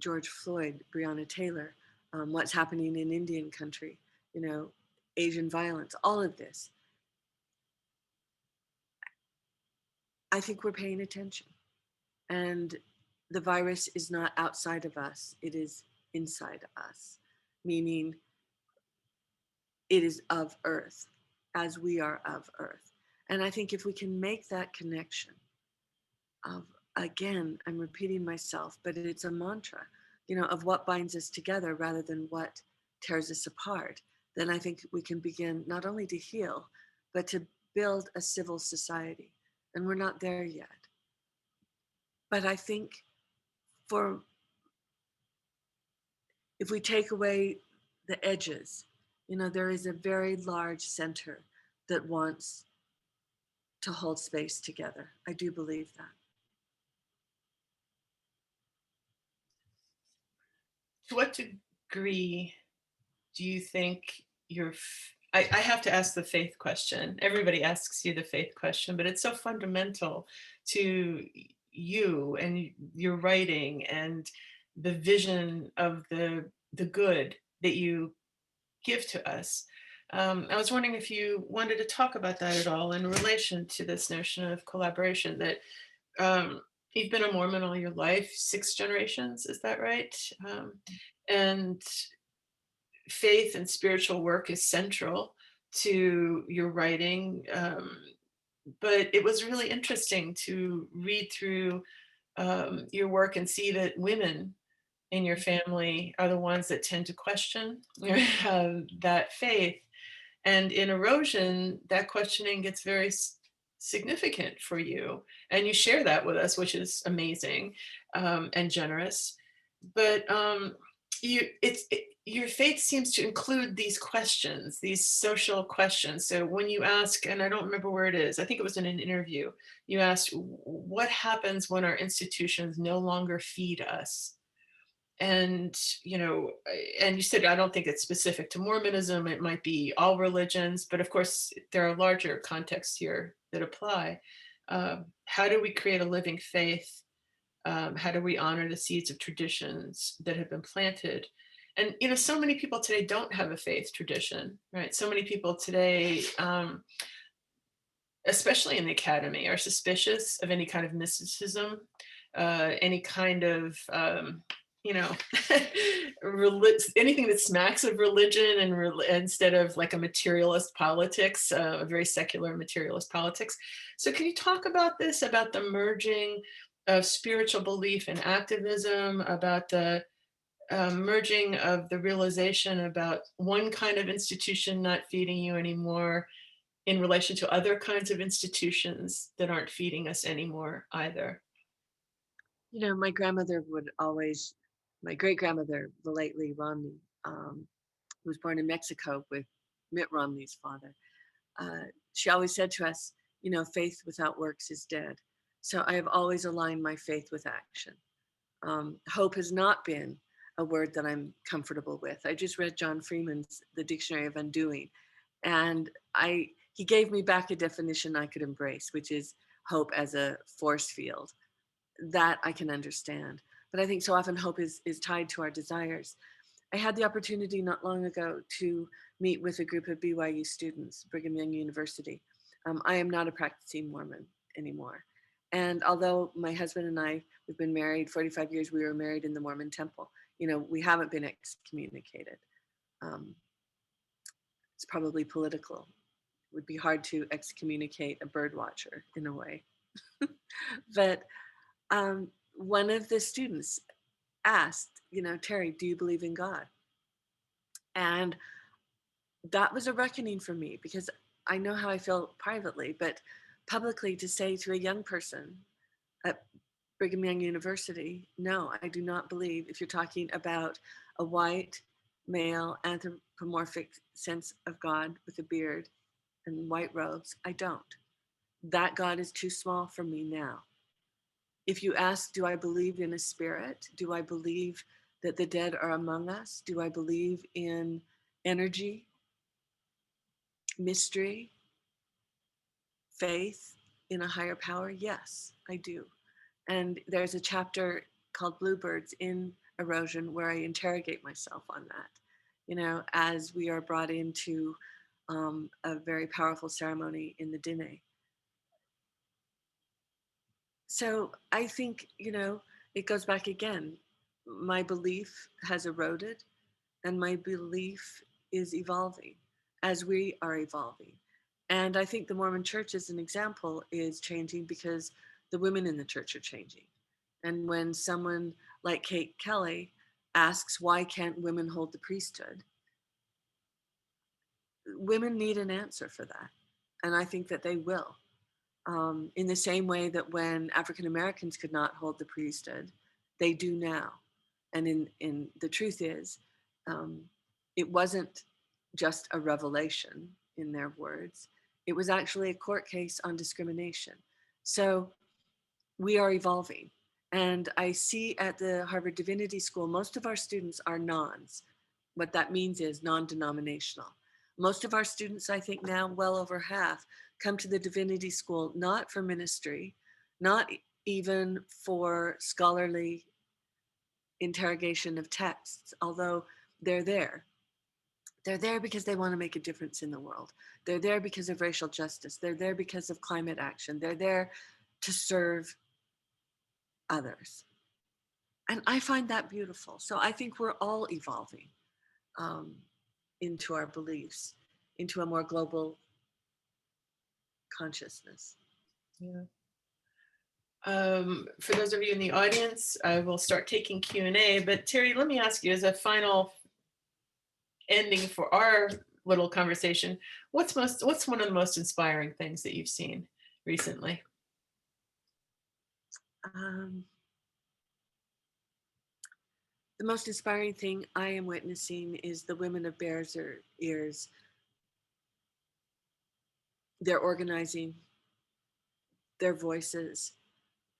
George Floyd, Breonna Taylor, what's happening in Indian country, Asian violence, all of this. I think we're paying attention. And the virus is not outside of us, it is inside us, meaning it is of Earth, as we are of Earth. And I think if we can make that connection of, again, I'm repeating myself, but it's a mantra, of what binds us together rather than what tears us apart, then I think we can begin not only to heal, but to build a civil society. And we're not there yet. But I think if we take away the edges, there is a very large center that wants to hold space together. I do believe that. To what degree do you think I have to ask the faith question. Everybody asks you the faith question, but it's so fundamental to you and your writing and the vision of the good that you give to us. I was wondering if you wanted to talk about that at all in relation to this notion of collaboration, that you've been a Mormon all your life, 6 generations, is that right? And faith and spiritual work is central to your writing. But it was really interesting to read through your work and see that women in your family are the ones that tend to question that faith. And in Erosion, that questioning gets very significant for you. And you share that with us, which is amazing and generous. But your faith seems to include these questions, these social questions. So when you ask, and I don't remember where it is, I think it was in an interview, you asked, what happens when our institutions no longer feed us? And, and you said, I don't think it's specific to Mormonism, it might be all religions, but of course, there are larger contexts here that apply. How do we create a living faith? How do we honor the seeds of traditions that have been planted? And, so many people today don't have a faith tradition, right? So many people today, especially in the academy, are suspicious of any kind of mysticism, any kind of, anything that smacks of religion and instead of like a materialist politics, a very secular materialist politics. So can you talk about this, about the merging of spiritual belief and activism, about the merging of the realization about one kind of institution not feeding you anymore in relation to other kinds of institutions that aren't feeding us anymore either? My grandmother would always, my great grandmother, the late Lee Romney, who was born in Mexico with Mitt Romney's father, she always said to us, faith without works is dead. So I have always aligned my faith with action. Hope has not been a word that I'm comfortable with. I just read John Freeman's The Dictionary of Undoing, and he gave me back a definition I could embrace, which is hope as a force field. That I can understand. But I think so often hope is tied to our desires. I had the opportunity not long ago to meet with a group of BYU students, Brigham Young University. I am not a practicing Mormon anymore. And although my husband and I, we've been married 45 years, we were married in the Mormon temple. We haven't been excommunicated. It's probably political. It would be hard to excommunicate a bird watcher in a way. But one of the students asked, Terry, do you believe in God? And that was a reckoning for me, because I know how I feel privately, but publicly to say to a young person at Brigham Young University, no, I do not believe, if you're talking about a white male anthropomorphic sense of God with a beard and white robes, I don't. That God is too small for me now. If you ask, do I believe in a spirit? Do I believe that the dead are among us? Do I believe in energy, mystery, faith in a higher power? Yes, I do. And there's a chapter called Bluebirds in Erosion where I interrogate myself on that, you know, as we are brought into a very powerful ceremony in the Dine. So I think, you know, it goes back again. My belief has eroded and my belief is evolving as we are evolving. And I think the Mormon church, as an example, is changing because the women in the church are changing. And when someone like Kate Kelly asks, why can't women hold the priesthood? Women need an answer for that. And I think that they will. In the same way that when African Americans could not hold the priesthood, they do now. And in the truth is, it wasn't just a revelation, in their words. It was actually a court case on discrimination. So we are evolving. And I see at the Harvard Divinity School, most of our students are nons. What that means is non-denominational. Most of our students, I think now, well over half, come to the Divinity School not for ministry, not even for scholarly interrogation of texts, although they're there. They're there because they want to make a difference in the world. They're there because of racial justice. They're there because of climate action. They're there to serve others. And I find that beautiful. So I think we're all evolving into our beliefs, into a more global consciousness. Yeah. For those of you in the audience, I will start taking Q&A, but Terry, let me ask you as a final ending for our little conversation, what's one of the most inspiring things that you've seen recently? The most inspiring thing I am witnessing is the women of Bears Ears. They're organizing their voices,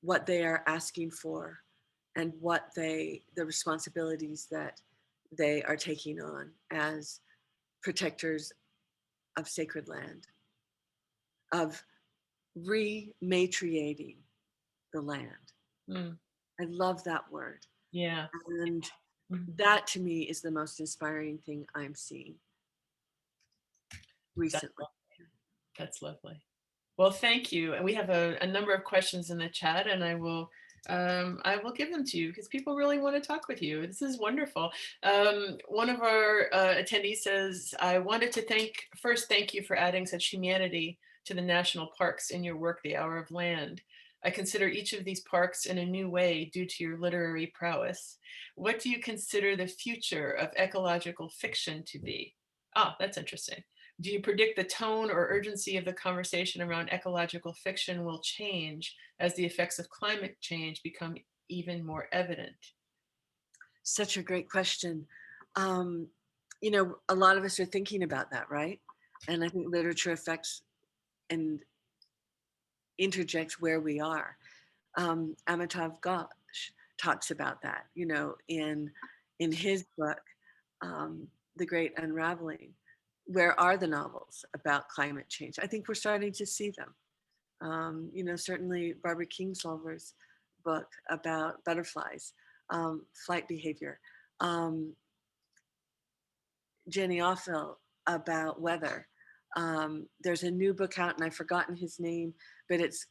what they are asking for, and what the responsibilities that they are taking on as protectors of sacred land, of rematriating the land. Mm, I love that word. yeah. And Mhm. that to me is the most inspiring thing I'm seeing recently. That's lovely. Well, thank you. And we have a number of questions in the chat, and I will give them to you because people really want to talk with you. This is wonderful. One of our attendees says, I wanted to thank you for adding such humanity to the national parks in your work, The Hour of Land. I consider each of these parks in a new way due to your literary prowess. What do you consider the future of ecological fiction to be? Ah, that's interesting. Do you predict the tone or urgency of the conversation around ecological fiction will change as the effects of climate change become even more evident? Such a great question. You know, a lot of us are thinking about that, right? And I think literature affects and interjects where we are. Amitav Ghosh talks about that, you know, in his book, The Great Unraveling. Where are the novels about climate change? I think we're starting to see them. You know, certainly Barbara Kingsolver's book about butterflies, flight behavior. Jenny Offel about weather. There's a new book out, and I've forgotten his name, but it's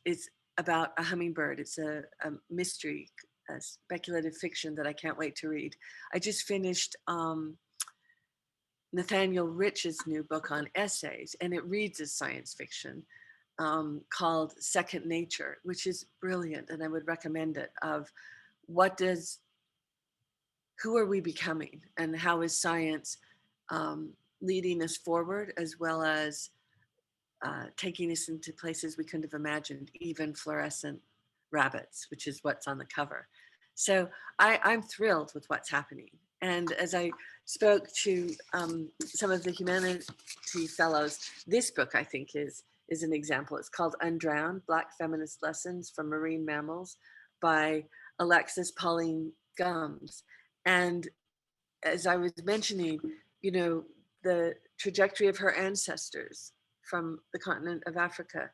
about a hummingbird. It's a mystery, a speculative fiction that I can't wait to read. I just finished Nathaniel Rich's new book on essays, and it reads as science fiction, called Second Nature, which is brilliant, and I would recommend it. Of who are we becoming, and how is science leading us forward, as well as taking us into places we couldn't have imagined, even fluorescent rabbits, which is what's on the cover. So I'm thrilled with what's happening. And as I spoke to some of the humanity fellows, this book I think is an example. It's called Undrowned: Black Feminist Lessons from Marine Mammals by Alexis Pauline Gumbs. And as I was mentioning, you know, the trajectory of her ancestors from the continent of Africa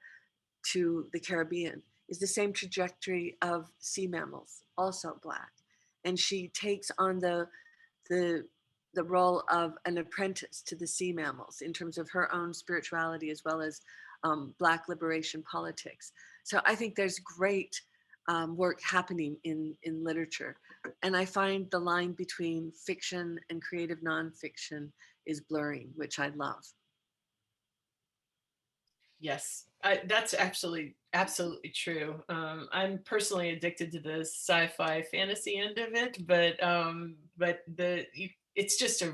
to the Caribbean is the same trajectory of sea mammals, also Black. And she takes on the role of an apprentice to the sea mammals in terms of her own spirituality as well as Black liberation politics. So I think there's great work happening in literature. And I find the line between fiction and creative nonfiction is blurring, which I love. Yes, that's actually absolutely true. I'm personally addicted to the sci-fi fantasy end of it, but it's just a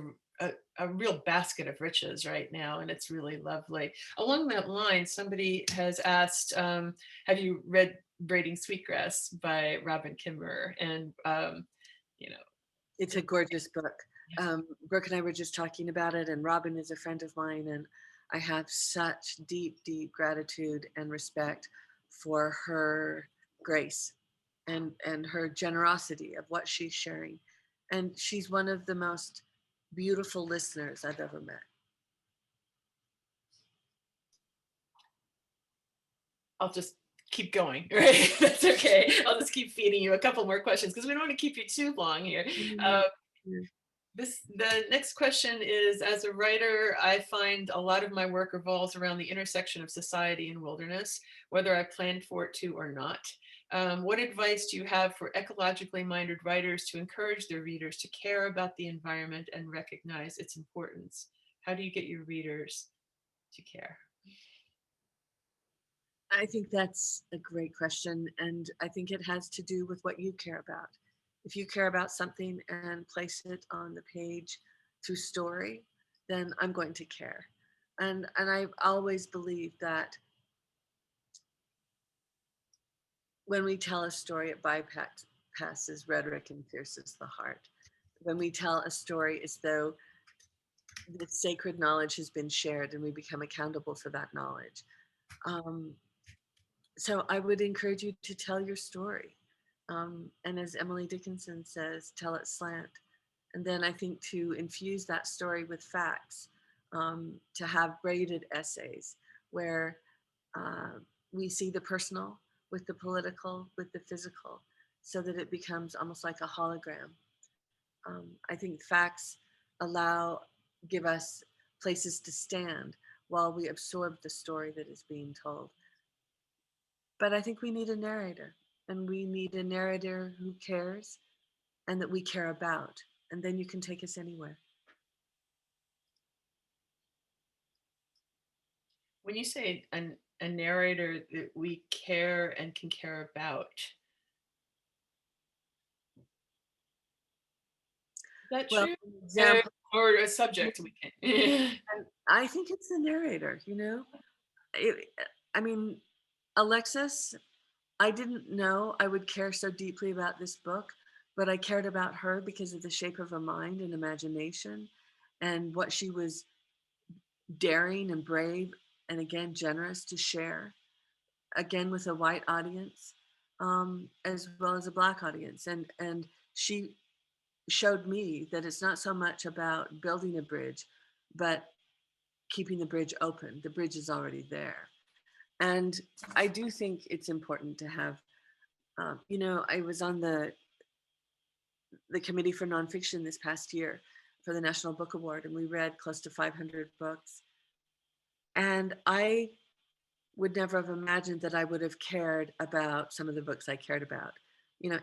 real basket of riches right now, and it's really lovely. Along that line, somebody has asked, have you read Braiding Sweetgrass by Robin Kimmerer? And you know, it's a gorgeous book. Brooke and I were just talking about it, and Robin is a friend of mine, and I have such deep, deep gratitude and respect for her grace and her generosity of what she's sharing. And she's one of the most beautiful listeners I've ever met. I'll just keep going, right? That's okay. I'll just keep feeding you a couple more questions because we don't want to keep you too long here. The next question is, as a writer, I find a lot of my work revolves around the intersection of society and wilderness, whether I planned for it to or not. What advice do you have for ecologically minded writers to encourage their readers to care about the environment and recognize its importance? How do you get your readers to care? I think that's a great question. And I think it has to do with what you care about. If you care about something and place it on the page through story, then I'm going to care. And I've always believed that when we tell a story, it bypasses rhetoric and pierces the heart. When we tell a story as though the sacred knowledge has been shared and we become accountable for that knowledge. So I would encourage you to tell your story. And as Emily Dickinson says, tell it slant. And then I think to infuse that story with facts, to have braided essays where we see the personal with the political, with the physical, so that it becomes almost like a hologram. I think facts give us places to stand while we absorb the story that is being told. But I think we need a narrator, and we need a narrator who cares and that we care about, and then you can take us anywhere. When you say a narrator that we care and can care about, is that Well, true? example, Or a subject we can? I think it's the narrator, I mean, Alexis, I didn't know I would care so deeply about this book, but I cared about her because of the shape of her mind and imagination and what she was daring and brave and again generous to share, again with a white audience, as well as a Black audience. And she showed me that it's not so much about building a bridge, but keeping the bridge open. The bridge is already there. And I do think it's important to have, I was on the committee for nonfiction this past year for the National Book Award, and we read close to 500 books. And I would never have imagined that I would have cared about some of the books I cared about,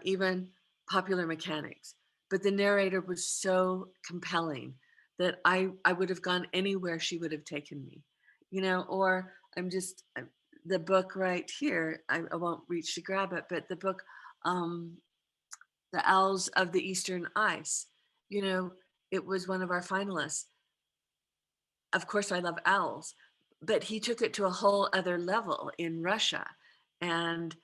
even Popular Mechanics. But the narrator was so compelling that I would have gone anywhere she would have taken me, or the book right here, I won't reach to grab it, but the book, The Owls of the Eastern Ice, it was one of our finalists. Of course, I love owls, but he took it to a whole other level in Russia. And,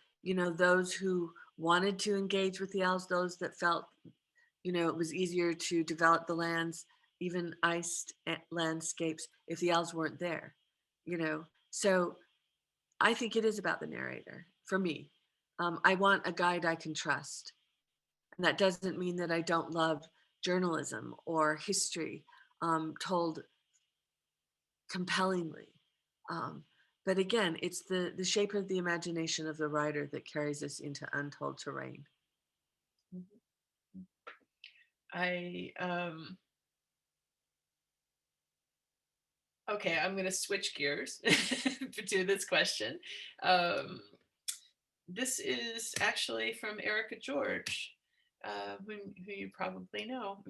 those who wanted to engage with the elves, those that felt, it was easier to develop the lands, even iced landscapes, if the elves weren't there, So I think it is about the narrator for me. I want a guide I can trust. And that doesn't mean that I don't love journalism or history told compellingly. Um, but again, it's the shape of the imagination of the writer that carries us into untold terrain. I okay, I'm going to switch gears to this question. Um, this is actually from Erica George, who you probably know.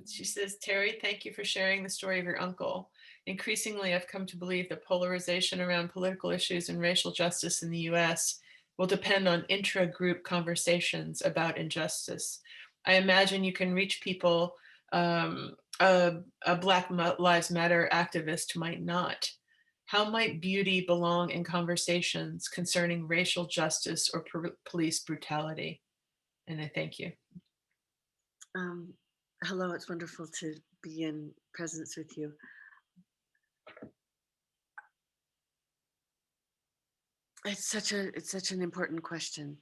She says, Terry, thank you for sharing the story of your uncle. Increasingly, I've come to believe that polarization around political issues and racial justice in the US will depend on intra-group conversations about injustice. I imagine you can reach people, a Black Lives Matter activist might not. How might beauty belong in conversations concerning racial justice or police brutality? And I thank you. Um, Hello, it's wonderful to be in presence with you. It's such an important question.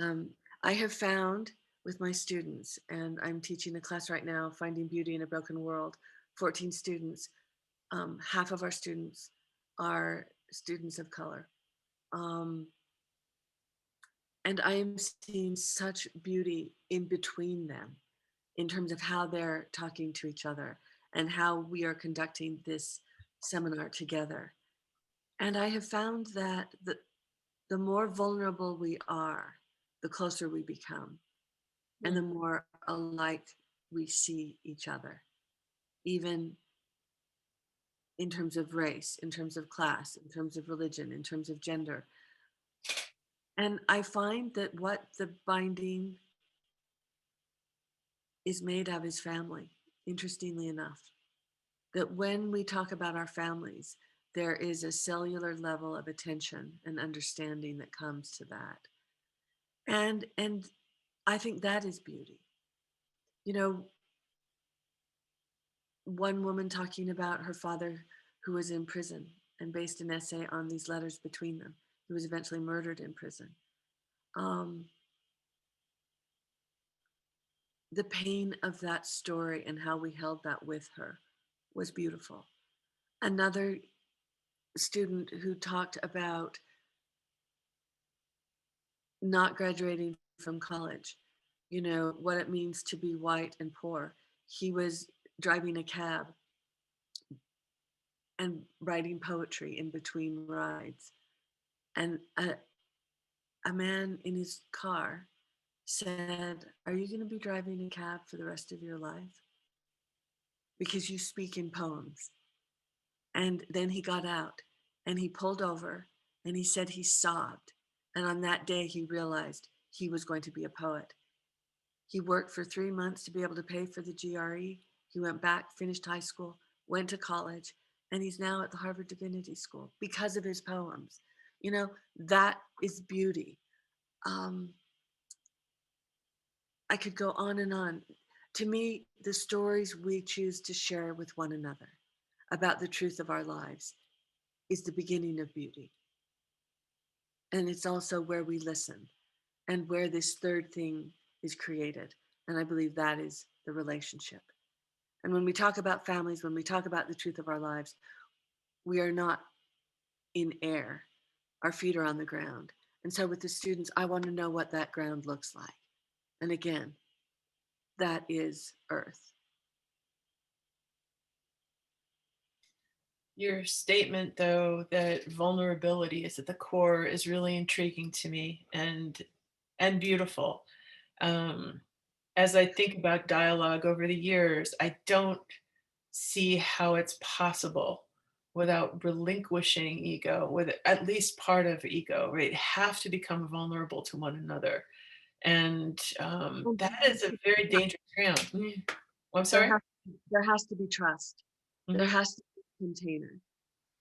I have found with my students, and I'm teaching a class right now, Finding Beauty in a Broken World, 14 students. Half of our students are students of color. And I am seeing such beauty in between them in terms of how they're talking to each other and how we are conducting this seminar together. And I have found that the more vulnerable we are, the closer we become, and the more alike we see each other, even in terms of race, in terms of class, in terms of religion, in terms of gender. And I find that what the binding is made of is family, interestingly enough. That when we talk about our families, there is a cellular level of attention and understanding that comes to that. And I think that is beauty. You know, one woman talking about her father who was in prison and based an essay on these letters between them. He was eventually murdered in prison. The pain of that story and how we held that with her was beautiful. Another student who talked about not graduating from college, what it means to be white and poor. He was driving a cab and writing poetry in between rides. And a man in his car said, "Are you going to be driving a cab for the rest of your life? Because you speak in poems." And then he got out and he pulled over and he said he sobbed. And on that day, he realized he was going to be a poet. He worked for 3 months to be able to pay for the GRE. He went back, finished high school, went to college, and he's now at the Harvard Divinity School because of his poems. That is beauty. I could go on and on. To me, the stories we choose to share with one another about the truth of our lives is the beginning of beauty. And it's also where we listen and where this third thing is created. And I believe that is the relationship. And when we talk about families, when we talk about the truth of our lives, we are not in air. Our feet are on the ground. And so with the students, I want to know what that ground looks like. And again, that is earth. Your statement, though, that vulnerability is at the core is really intriguing to me and beautiful. As I think about dialogue over the years, I don't see how it's possible without relinquishing ego, with at least part of ego, right? Have to become vulnerable to one another. And that is a very dangerous ground. I'm sorry? There has to be trust. There Mhm. has to be a container.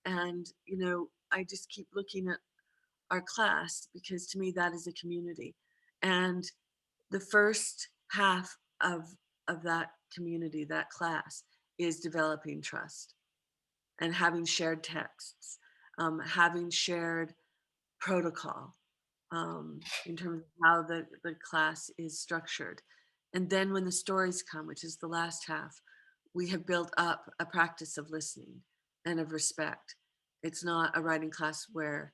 And, I just keep looking at our class because to me that is a community. And the first half of that community, that class, is developing trust and having shared texts, having shared protocol, in terms of how the class is structured. And then when the stories come, which is the last half, we have built up a practice of listening and of respect. It's not a writing class where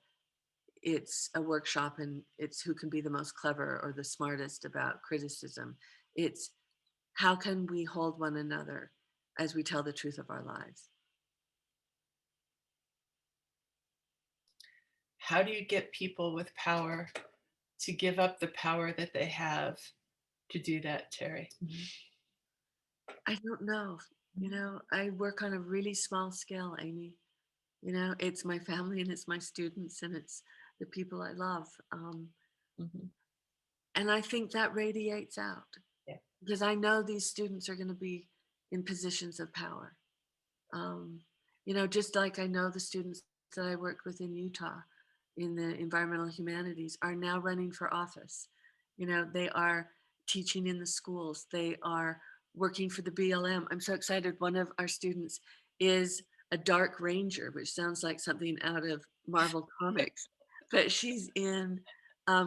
it's a workshop and it's who can be the most clever or the smartest about criticism. It's how can we hold one another as we tell the truth of our lives. How do you get people with power to give up the power that they have to do that, Terry? I don't know. I work on a really small scale, Amy. It's my family and it's my students and it's the people I love. Mhm. And I think that radiates out Yeah. because I know these students are going to be in positions of power. Just like I know the students that I worked with in Utah in the environmental humanities are now running for office. They are teaching in the schools. They are working for the BLM. I'm so excited. One of our students is a dark ranger, which sounds like something out of Marvel Comics, but she's in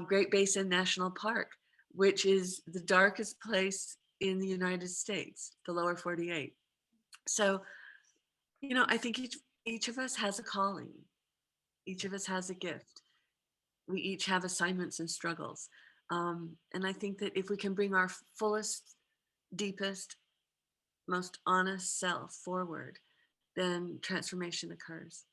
Great Basin National Park, which is the darkest place in the United States, the lower 48. So, I think each of us has a calling. Each of us has a gift. We each have assignments and struggles. And I think that if we can bring our fullest, deepest, most honest self forward, then transformation occurs.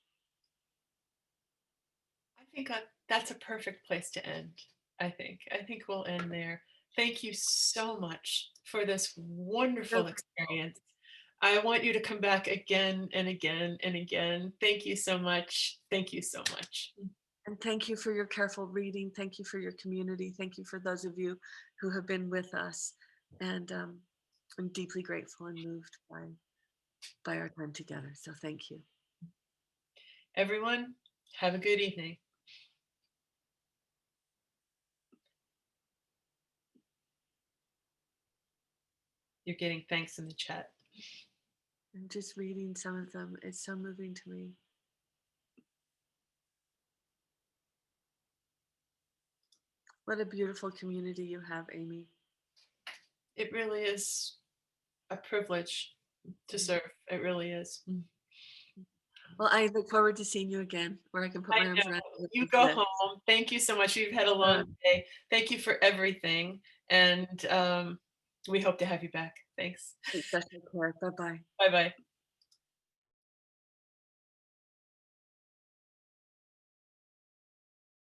I think that's a perfect place to end. I think we'll end there. Thank you so much for this wonderful experience. I want you to come back again and again and again. Thank you so much. Thank you so much. And thank you for your careful reading. Thank you for your community. Thank you for those of you who have been with us. And I'm deeply grateful and moved by our time together. So thank you. Everyone, have a good evening. You're getting thanks in the chat. I'm just reading some of them. It's so moving to me. What a beautiful community you have, Amy. It really is a privilege to serve. It really is. Well, I look forward to seeing you again, where I can put I my arms know. around you. You go home. Thank you so much. You've had a long day. Thank you for everything. And we hope to have you back. Thanks. Special care. Bye-bye. Bye-bye.